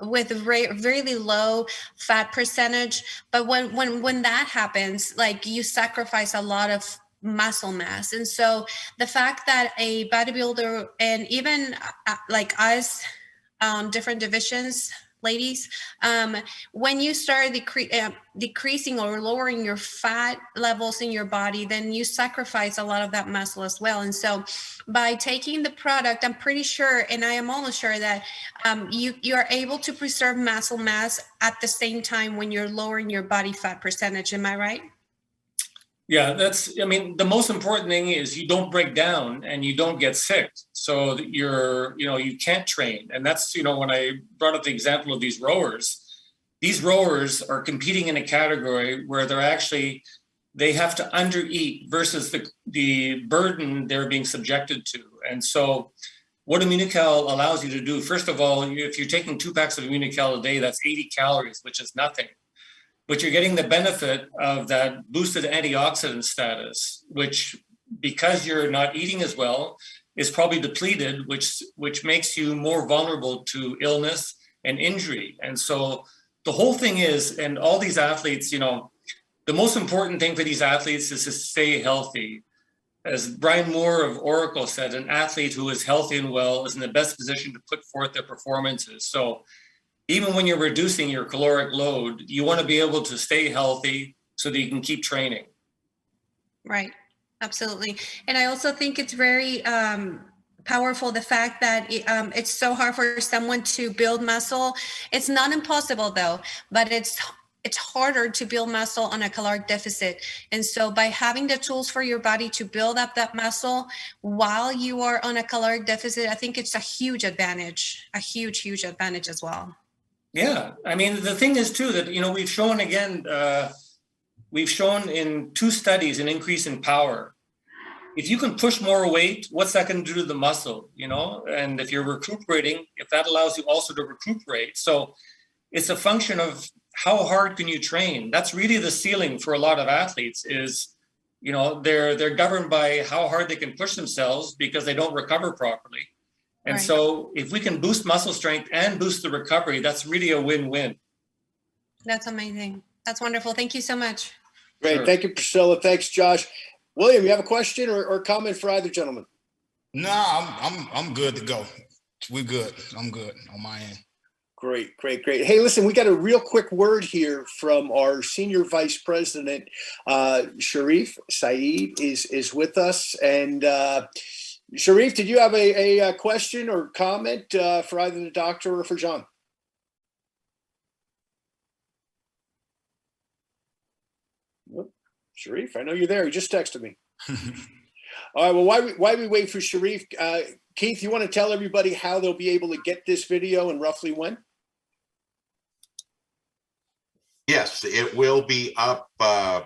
with really low fat percentage. But when that happens, like you sacrifice a lot of muscle mass. And so the fact that a bodybuilder and even like us, different divisions, ladies, when you start decreasing or lowering your fat levels in your body, then you sacrifice a lot of that muscle as well. And so by taking the product, I'm pretty sure, and I am almost sure that you are able to preserve muscle mass at the same time when you're lowering your body fat percentage. Am I right? Yeah, I mean, the most important thing is you don't break down and you don't get sick. So that you can't train. And that's, when I brought up the example of these rowers are competing in a category where they have to undereat versus the burden they're being subjected to. And so what Immunical allows you to do, first of all, if you're taking 2 packs of Immunical a day, that's 80 calories, which is nothing. But you're getting the benefit of that boosted antioxidant status, which, because you're not eating as well, is probably depleted, which makes you more vulnerable to illness and injury. And so the whole thing is, and all these athletes, the most important thing for these athletes is to stay healthy. As Brian Moore of Oracle said, an athlete who is healthy and well is in the best position to put forth their performances. So even when you're reducing your caloric load, you want to be able to stay healthy so that you can keep training. Right. Absolutely. And I also think it's very powerful, the fact that it's so hard for someone to build muscle. It's not impossible though, but it's harder to build muscle on a caloric deficit. And so by having the tools for your body to build up that muscle while you are on a caloric deficit, I think it's a huge advantage, a huge advantage as well. Yeah, I mean, the thing is too that, we've shown again, we've shown in 2 studies an increase in power. If you can push more weight, what's that going to do to the muscle, And if you're recuperating, if that allows you also to recuperate. So it's a function of how hard can you train? That's really the ceiling for a lot of athletes is, they're governed by how hard they can push themselves because they don't recover properly. And Right. so if we can boost muscle strength and boost the recovery, that's really a win-win. That's amazing. That's wonderful. Thank you so much. Great. Sure. Thank you, Priscilla. Thanks, Josh. William, you have a question or comment for either gentleman? No, I'm good to go. We're good. I'm good on my end. Great. Hey, listen, we got a real quick word here from our Senior Vice President, Sharif Saeed is with us. And Sharif, did you have a question or comment for either the doctor or for John? Sharif, I know you're there. You just texted me. All right. Well, why we wait for Sharif? Keith, you want to tell everybody how they'll be able to get this video and roughly when? Yes, it will be up on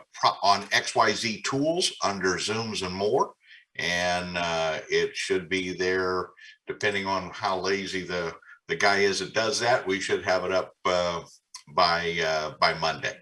XYZ Tools under Zooms and more. And it should be there depending on how lazy the guy is that does that. We should have it up by Monday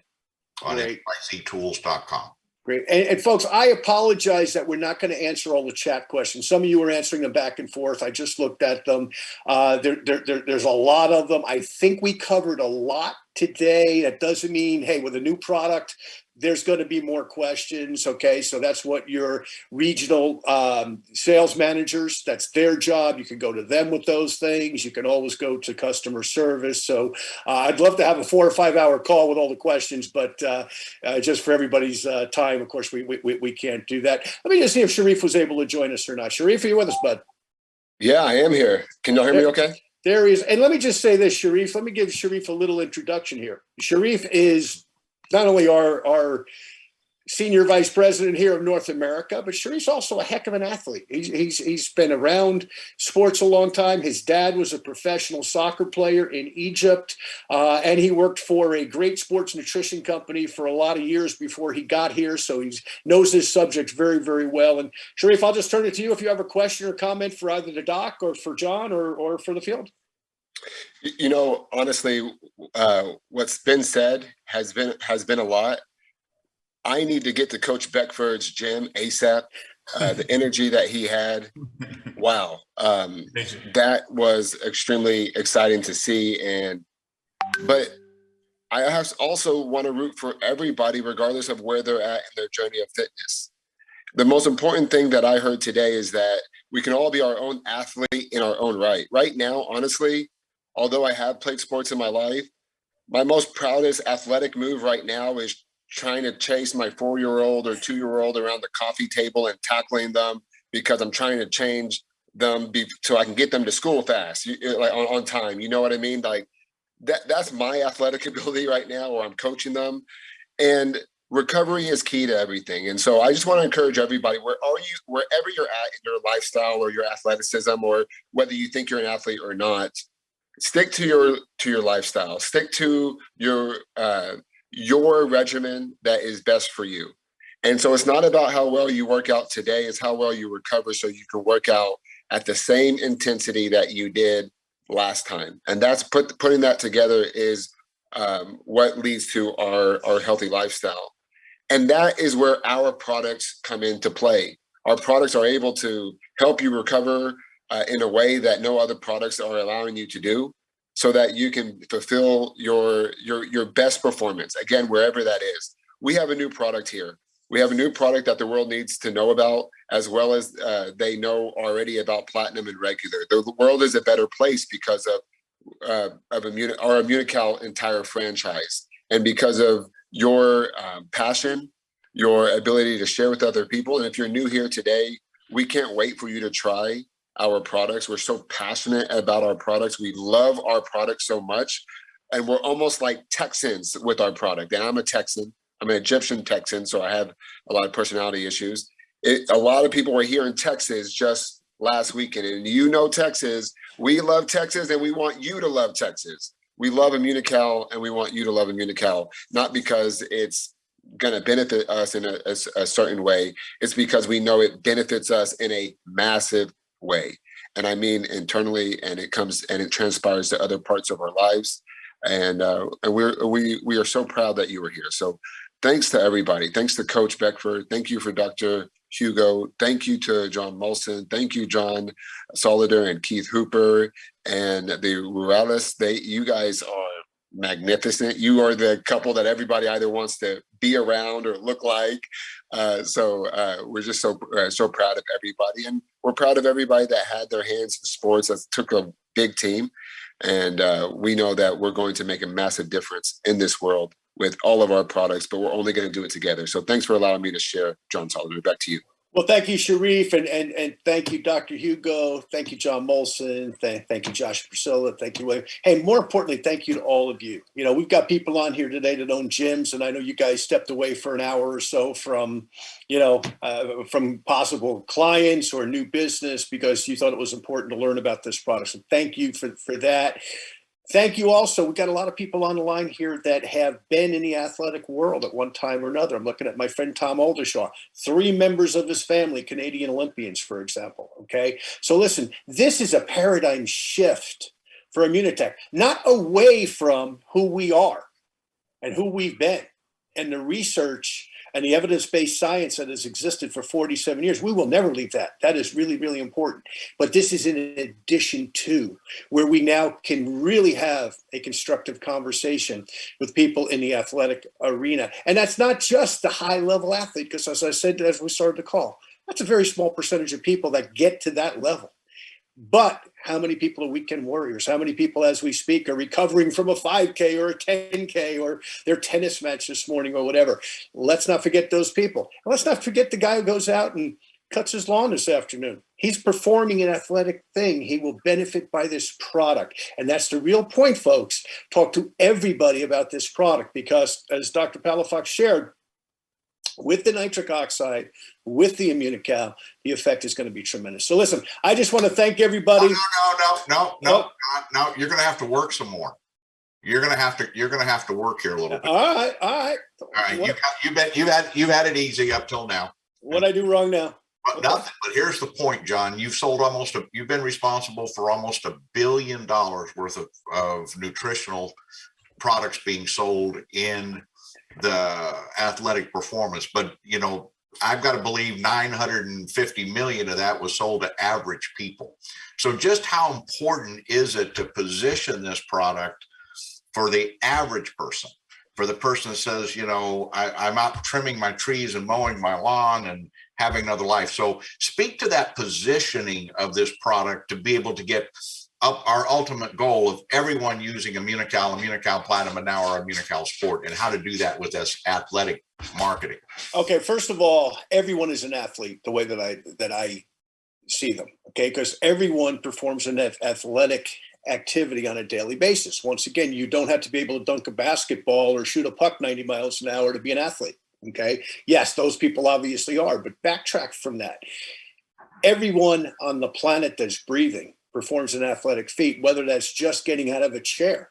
on xyztools.com. Great. And folks, I apologize that we're not going to answer all the chat questions. Some of you were answering them back and forth. I just looked at them. There's a lot of them. I think we covered a lot today. That doesn't mean, hey, with a new product, there's going to be more questions. Okay. So that's what your regional sales managers, that's their job. You can go to them with those things. You can always go to customer service. So I'd love to have a 4 or 5 hour call with all the questions, but just for everybody's time, of course, we can't do that. Let me just see if Sharif was able to join us or not. Sharif, are you with us, bud? Yeah, I am here. Can y'all hear me okay? There he is. And let me just say this, Sharif, let me give Sharif a little introduction here. Sharif is not only our senior vice president here of North America, but Sharif's also a heck of an athlete. He's been around sports a long time. His dad was a professional soccer player in Egypt, and he worked for a great sports nutrition company for a lot of years before he got here. So he knows this subject very, very well. And Sharif, I'll just turn it to you if you have a question or comment for either the doc or for John or for the field. Honestly, what's been said has been a lot. I need to get to Coach Beckford's gym ASAP. The energy that he had, wow, that was extremely exciting to see. But I also want to root for everybody, regardless of where they're at in their journey of fitness. The most important thing that I heard today is that we can all be our own athlete in our own right. Right now, honestly, although I have played sports in my life, my most proudest athletic move right now is trying to chase my 4-year-old or 2-year-old around the coffee table and tackling them because I'm trying to change them so I can get them to school fast, like on time. You know what I mean? Like that's my athletic ability right now, or I'm coaching them. And recovery is key to everything. And so I just want to encourage everybody, wherever you're at in your lifestyle or your athleticism, or whether you think you're an athlete or not, stick to your lifestyle. Stick to your regimen that is best for you. And so it's not about how well you work out today, it's how well you recover so you can work out at the same intensity that you did last time. And that's putting that together is what leads to our healthy lifestyle. And that is where our products come into play. Our products are able to help you recover in a way that no other products are allowing you to do, so that you can fulfill your best performance, again, wherever that is. We have a new product here. We have a new product that the world needs to know about, as well as they know already about Platinum and Regular. The world is a better place because of our Immunical entire franchise, and because of your passion, your ability to share with other people. And if you're new here today, we can't wait for you to try our products. We're so passionate about our products. We love our products so much. And we're almost like Texans with our product. And I'm a Texan. I'm an Egyptian Texan, so I have a lot of personality issues. A lot of people were here in Texas just last weekend. And Texas, we love Texas, and we want you to love Texas. we love Immunical and we want you to love Immunical, not because it's going to benefit us in a certain way. It's because we know it benefits us in a massive way. And I mean internally, and it transpires to other parts of our lives. And we are so proud that you were here. So thanks to everybody. Thanks to Coach Beckford. Thank you for Dr. Hugo. Thank you to John Molson. Thank you, John Solleder and Keith Hooper and the Ruelas. You guys are magnificent. You are the couple that everybody either wants to be around or look like. So we're just so proud of everybody, and we're proud of everybody that had their hands in sports. That took a big team, and we know that we're going to make a massive difference in this world with all of our products, but we're only going to do it together. So thanks for allowing me to share, John Solleder. Back to you. Well, thank you, Sharif, and thank you, Dr. Hugo. Thank you, John Molson. Thank you, Josh and Priscilla. Thank you, William. Hey, more importantly, thank you to all of you. You know, we've got people on here today that own gyms, and I know you guys stepped away for an hour or so from, from possible clients or new business because you thought it was important to learn about this product. So thank you for that. Thank you also. We've got a lot of people on the line here that have been in the athletic world at one time or another. I'm looking at my friend Tom Aldershaw, 3 members of his family, Canadian Olympians, for example. Okay. So listen, this is a paradigm shift for Immunotech, not away from who we are and who we've been and the research and the evidence-based science that has existed for 47 years. We will never leave that. That is really, really important. But this is in addition to where we now can really have a constructive conversation with people in the athletic arena. And that's not just the high-level athlete, because as I said, as we started the call, that's a very small percentage of people that get to that level. But how many people are weekend warriors? How many people, as we speak, are recovering from a 5K or a 10K or their tennis match this morning or whatever? Let's not forget those people. Let's not forget the guy who goes out and cuts his lawn this afternoon. He's performing an athletic thing. He will benefit by this product. And that's the real point, folks. Talk to everybody about this product because, as Dr. Palafox shared, with the nitric oxide, with the Immunical, the effect is going to be tremendous. So listen, I just want to thank everybody. No. You're going to have to work some more. You're going to have to work here a little bit. All right. You've had it easy up till now. What I do wrong now? But nothing. But here's the point, John. You've been responsible for almost $1 billion worth of nutritional products being sold in the athletic performance, but I've got to believe 950 million of that was sold to average people. So just how important is it to position this product for the average person, for the person that says, I'm out trimming my trees and mowing my lawn and having another life. So speak to that positioning of this product to be able to get up our ultimate goal of everyone using Immunical Platinum, and now our Immunical Sport, and how to do that with this athletic marketing. Okay, first of all, everyone is an athlete the way that I see them. Okay, because everyone performs an athletic activity on a daily basis. Once again, you don't have to be able to dunk a basketball or shoot a puck 90 miles an hour to be an athlete. Okay, yes, those people obviously are, but backtrack from that. Everyone on the planet that's breathing performs an athletic feat, whether that's just getting out of a chair,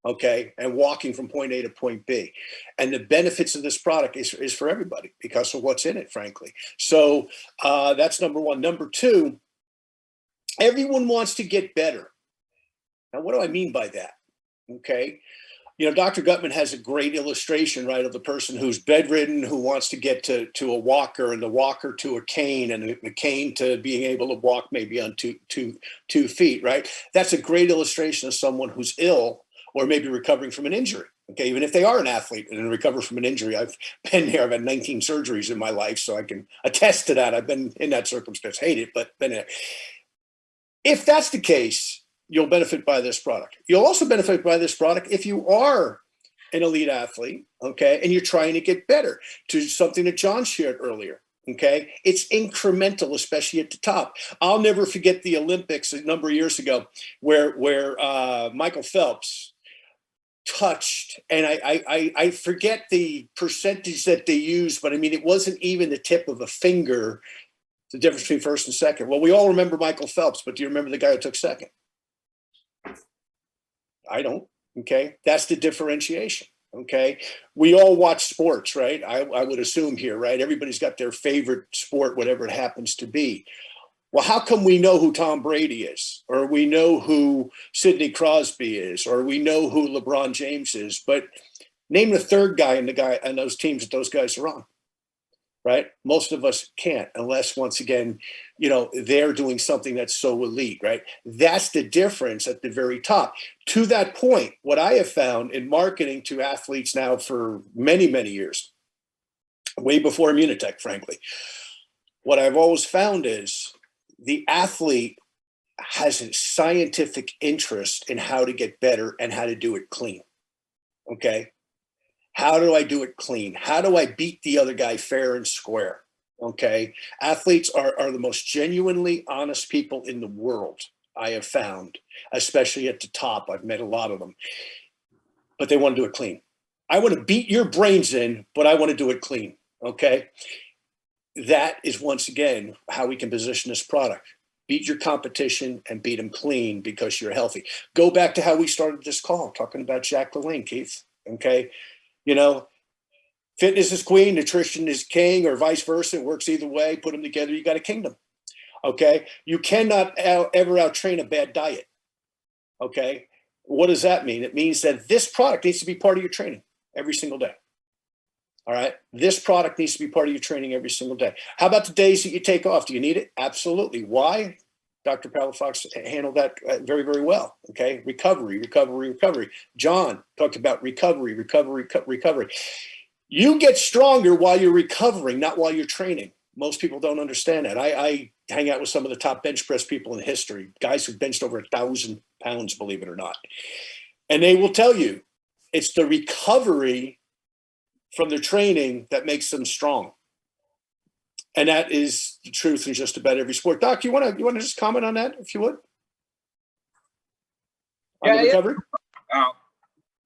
okay, and walking from point A to point B. And the benefits of this product is for everybody because of what's in it, frankly. So that's number one. Number two, everyone wants to get better. Now, what do I mean by that? Okay. Dr. Gutman has a great illustration, right, of the person who's bedridden, who wants to get to a walker, and the walker to a cane, and the cane to being able to walk maybe on two feet, right? That's a great illustration of someone who's ill or maybe recovering from an injury. Okay, even if they are an athlete and recover from an injury. I've been there. I've had 19 surgeries in my life, so I can attest to that. I've been in that circumstance. Hate it, but been there. If that's the case, you'll benefit by this product. You'll also benefit by this product if you are an elite athlete, okay, and you're trying to get better, to something that John shared earlier, okay? It's incremental, especially at the top. I'll never forget the Olympics a number of years ago where Michael Phelps touched, and I forget the percentage that they used, but I mean, it wasn't even the tip of a finger, the difference between first and second. Well, we all remember Michael Phelps, but do you remember the guy who took second? I don't. Okay, that's the differentiation. Okay, we all watch sports, right? I would assume here, right? Everybody's got their favorite sport, whatever it happens to be. Well, how come we know who Tom Brady is, or we know who Sidney Crosby is, or we know who LeBron James is, but name the third guy in those teams that those guys are on, right? Most of us can't, unless once again, they're doing something that's so elite, right? That's the difference at the very top. To that point, what I have found in marketing to athletes now for many, many years, way before Immunotech, frankly, what I've always found is the athlete has a scientific interest in how to get better and how to do it clean. Okay. How do I do it clean? How do I beat the other guy fair and square? Okay. Athletes are the most genuinely honest people in the world, I have found, especially at the top. I've met a lot of them, but they want to do it clean. I want to beat your brains in, but I want to do it clean. Okay. That is once again how we can position this product. Beat your competition and beat them clean because you're healthy. Go back to how we started this call, talking about Jack LaLanne, Keith. Okay. Fitness is queen, nutrition is king, or vice versa. It works either way. Put them together, you got a kingdom. Okay. You cannot ever out-train a bad diet. Okay. What does that mean? It means that this product needs to be part of your training every single day. All right. This product needs to be part of your training every single day. How about the days that you take off? Do you need it? Absolutely. Why? Dr. Palafox handled that very, very well. Okay. Recovery. John talked about recovery. You get stronger while you're recovering, not while you're training. Most people don't understand that. I hang out with some of the top bench press people in history, guys who benched over 1,000 pounds, believe it or not. And they will tell you it's the recovery from their training that makes them strong. And that is the truth in just about every sport. Doc, you want to just comment on that, if you would? On the recovery?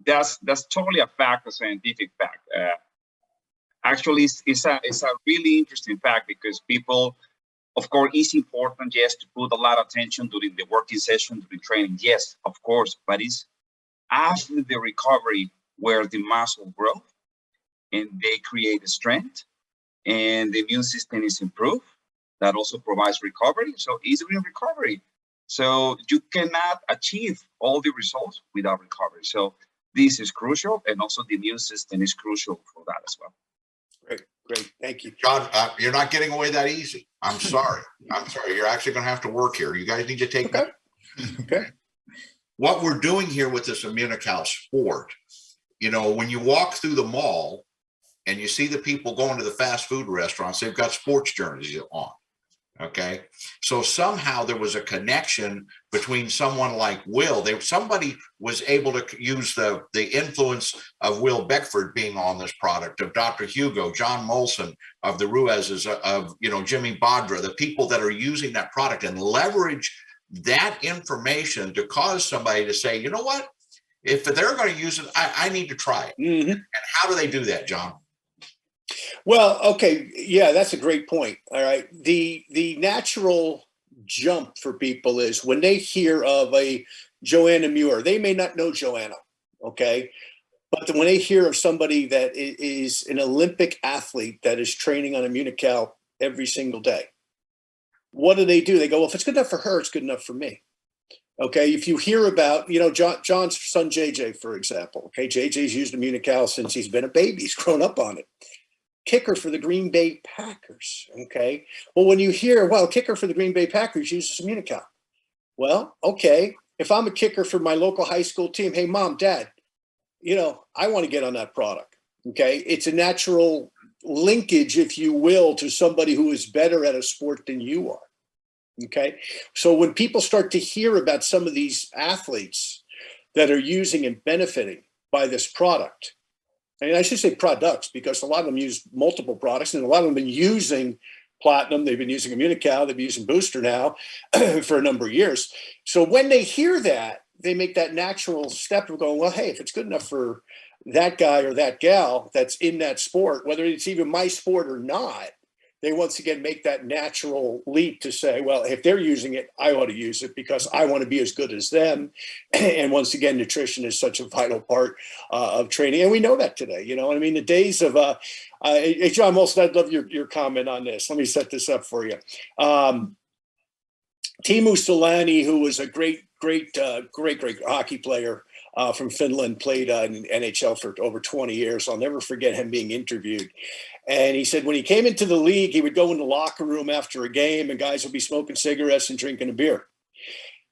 That's totally a fact, a scientific fact. Actually, it's a really interesting fact because people, of course, it's important, yes, to put a lot of attention during the working session, during training, yes, of course, but it's after the recovery where the muscle grows and they create strength and the immune system is improved. That also provides recovery. So it's real recovery. So you cannot achieve all the results without recovery. So this is crucial, and also the immune system is crucial for that as well. Great. Thank you. John, you're not getting away that easy. I'm sorry. You're actually going to have to work here. You guys need to take Okay. Okay. What we're doing here with this Immunical sport, when you walk through the mall and you see the people going to the fast food restaurants, they've got sports jerseys on. Okay. So somehow there was a connection between someone like Will. Somebody was able to use the influence of Will Beckford being on this product, of Dr. Hugo, John Molson, of the Ruelas, of Jimmy Badra, the people that are using that product, and leverage that information to cause somebody to say, you know what, if they're going to use it, I need to try it. Mm-hmm. And how do they do that, John? Well, okay. Yeah, that's a great point. All right. The natural jump for people is when they hear of a Joanna Muir, they may not know Joanna. Okay. But when they hear of somebody that is an Olympic athlete that is training on Immunical every single day, what do? They go, well, if it's good enough for her, it's good enough for me. Okay. If you hear about, John's son, JJ, for example, okay. JJ's used Immunical since he's been a baby. He's grown up on it. Kicker for the Green Bay Packers. Okay. Well, when you hear, well, kicker for the Green Bay Packers uses Immunical. Well, okay. If I'm a kicker for my local high school team, hey, mom, dad, I want to get on that product. Okay. It's a natural linkage, if you will, to somebody who is better at a sport than you are. Okay. So when people start to hear about some of these athletes that are using and benefiting by this product, and I should say products, because a lot of them use multiple products, and a lot of them have been using Platinum. They've been using Immunical. They've been using Booster now for a number of years. So when they hear that, they make that natural step of going, well, hey, if it's good enough for that guy or that gal that's in that sport, whether it's even my sport or not, they once again make that natural leap to say, well, if they're using it, I ought to use it because I want to be as good as them. And once again, nutrition is such a vital part of training. And we know that today, you know, I mean, the days of, John Molson, I'd love your comment on this. Let me set this up for you. Teemu Solani, who was a great hockey player from Finland, played in NHL for over 20 years. I'll never forget him being interviewed. And he said when he came into the league, he would go in the locker room after a game and guys would be smoking cigarettes and drinking a beer,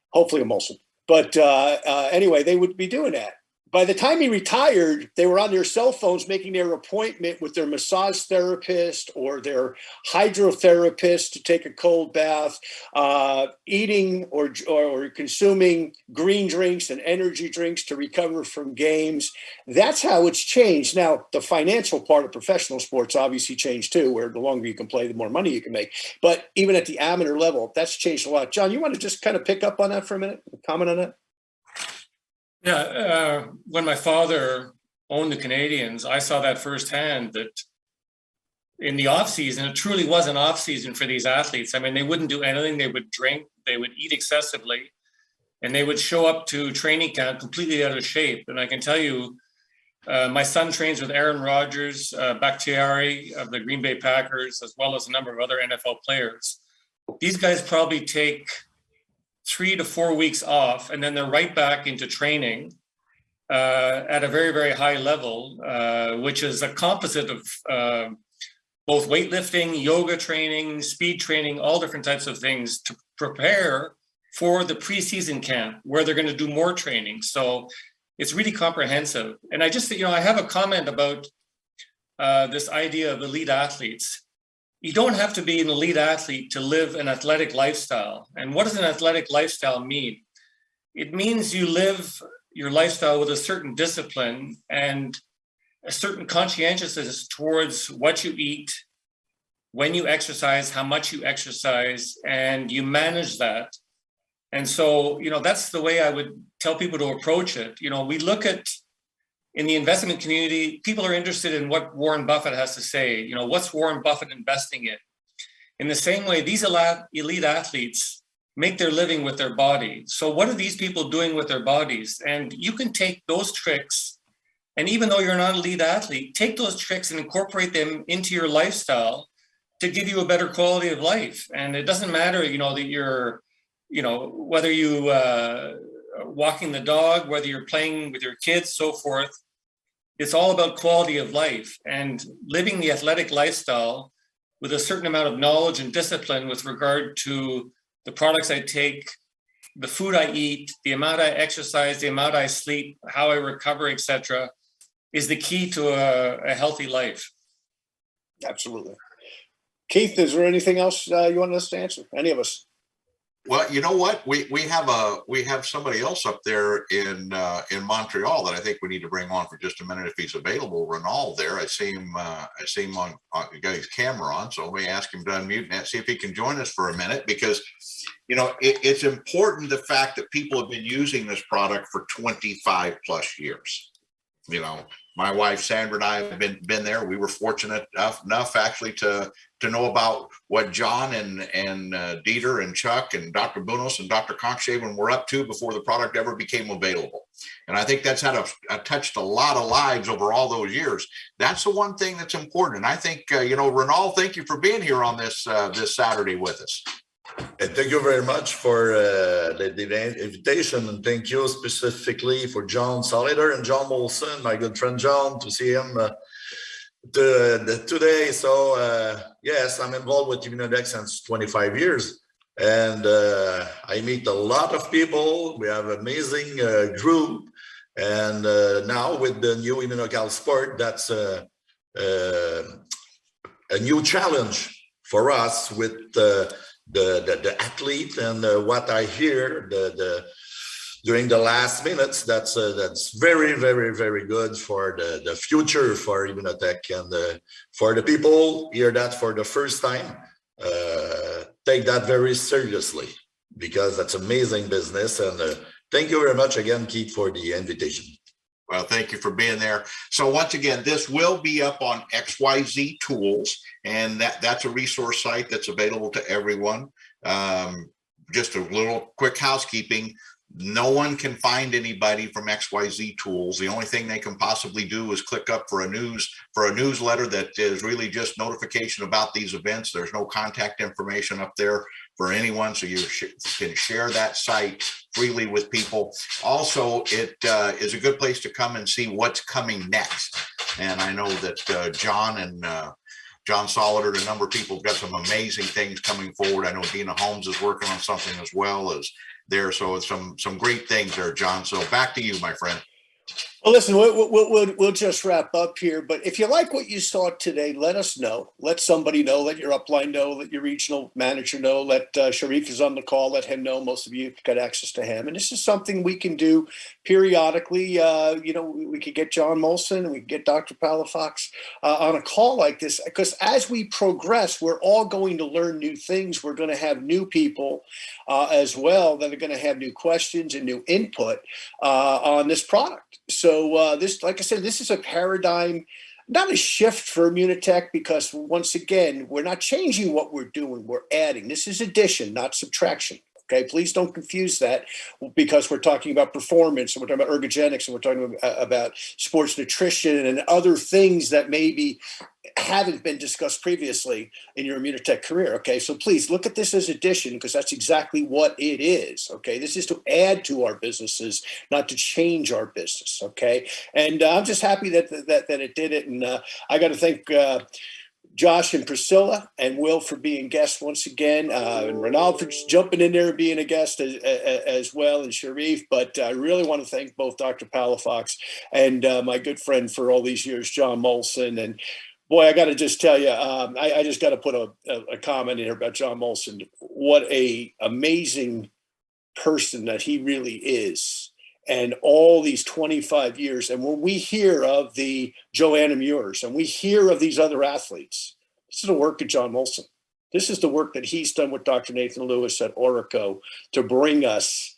hopefully a Molson. But anyway, they would be doing that. By the time he retired, they were on their cell phones making their appointment with their massage therapist or their hydrotherapist to take a cold bath, eating or consuming green drinks and energy drinks to recover from games. That's how it's changed. Now, the financial part of professional sports obviously changed too, where the longer you can play, the more money you can make. But even at the amateur level, that's changed a lot. John, you want to just kind of pick up on that for a minute, comment on that? Yeah, when my father owned the Canadians, I saw that firsthand, that in the off season, it truly was an off season for these athletes. I mean, they wouldn't do anything. They would drink, they would eat excessively, and they would show up to training camp completely out of shape. And I can tell you, my son trains with Aaron Rodgers, Bakhtiari of the Green Bay Packers, as well as a number of other NFL players. These guys probably take 3 to 4 weeks off, and then they're right back into training at a very, very high level, which is a composite of both weightlifting, yoga training, speed training, all different types of things to prepare for the preseason camp where they're going to do more training. So it's really comprehensive. And I just, I have a comment about this idea of elite athletes. You don't have to be an elite athlete to live an athletic lifestyle. And what does an athletic lifestyle mean? It means you live your lifestyle with a certain discipline and a certain conscientiousness towards what you eat, when you exercise, how much you exercise, and you manage that. And so, that's the way I would tell people to approach it. We look at, in the investment community, people are interested in what Warren Buffett has to say. What's Warren Buffett investing in? In the same way, these elite athletes make their living with their body. So what are these people doing with their bodies? And you can take those tricks, and even though you're not an elite athlete, take those tricks and incorporate them into your lifestyle to give you a better quality of life. And it doesn't matter, that you're, whether you walking the dog, whether you're playing with your kids, so forth. It's all about quality of life and living the athletic lifestyle with a certain amount of knowledge and discipline with regard to the products I take, the food I eat, the amount I exercise, the amount I sleep, how I recover, etc., is the key to a healthy life. Absolutely. Keith, is there anything else you want us to answer? Any of us? Well, you know what? We have somebody else up there in Montreal that I think we need to bring on for just a minute if he's available. Ronald there. I see him on got his camera on, so we ask him to unmute and see if he can join us for a minute, because it's important, the fact that people have been using this product for 25 plus years. My wife Sandra and I have been there. We were fortunate enough actually to know about what John and Dieter and Chuck and Dr. Bunos and Dr. Cockshaven were up to before the product ever became available. And I think that's touched a lot of lives over all those years. That's the one thing that's important. And I think, Ronald, thank you for being here on this Saturday with us. And thank you very much for the invitation, and thank you specifically for John Solleder and John Molson, my good friend John, to see him today. So yes, I'm involved with Immunodex since 25 years, and I meet a lot of people. We have an amazing group, and now with the new Immunocal Sport, that's a new challenge for us with the athlete, and what I hear during the last minutes, that's very, very, very good for the future for Immunotech, and for the people hear that for the first time, take that very seriously, because that's amazing business. And thank you very much again, Keith, for the invitation. Well, thank you for being there. So once again, this will be up on XYZ Tools, and that's a resource site that's available to everyone. Just a little quick housekeeping. No one can find anybody from XYZ Tools. The only thing they can possibly do is click up for a newsletter that is really just notification about these events. There's no contact information up there for anyone, so you can share that site freely with people. Also, it is a good place to come and see what's coming next. And I know that John Solleder, a number of people have got some amazing things coming forward. I know Dina Holmes is working on something as well as there. So it's some great things there, John. So back to you, my friend. Well, listen, we'll just wrap up here. But if you like what you saw today, let us know. Let somebody know. Let your upline know. Let your regional manager know. Let Sharif is on the call. Let him know. Most of you got access to him. And this is something we can do periodically. We could get John Molson and we can get Dr. Palafox on a call like this. Because as we progress, we're all going to learn new things. We're going to have new people as well that are going to have new questions and new input on this product. So this, like I said, this is a paradigm, not a shift for Immunotech, because once again, we're not changing what we're doing. We're adding. This is addition, not subtraction. Okay, please don't confuse that, because we're talking about performance and we're talking about ergogenics and we're talking about sports nutrition and other things that maybe haven't been discussed previously in your Immunotech career. Okay, so please look at this as addition, because that's exactly what it is. Okay, this is to add to our businesses, not to change our business. Okay, and I'm just happy that it did it, and I got to thank Josh and Priscilla and Will for being guests once again, and Ronald for jumping in there and being a guest as well, and Sharif. But I really want to thank both Dr. Palafox and my good friend for all these years, John Molson. And boy, I got to just tell you, I just got to put a comment in here about John Molson. What a amazing person that he really is. And all these 25 years. And when we hear of the Joanna Muirs and we hear of these other athletes, this is the work of John Molson. This is the work that he's done with Dr. Nathan Lewis at Orico to bring us,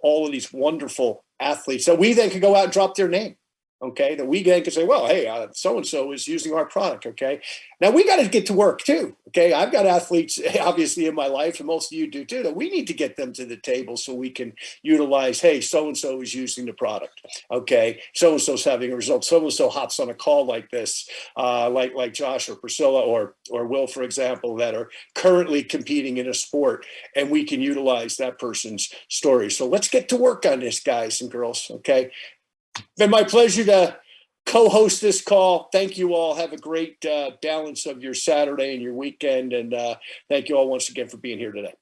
all of these wonderful athletes that we then can go out and drop their name. Okay, that we then can say, well, hey, so-and-so is using our product. Okay, now we got to get to work too. Okay, I've got athletes obviously in my life, and most of you do too, that we need to get them to the table so we can utilize, hey, so-and-so is using the product. Okay, so-and-so's having a result. So-and-so hops on a call like this, like Josh or Priscilla or Will, for example, that are currently competing in a sport, and we can utilize that person's story. So let's get to work on this, guys and girls. Okay. Been my pleasure to co-host this call. Thank you all. Have a great balance of your Saturday and your weekend. And thank you all once again for being here today.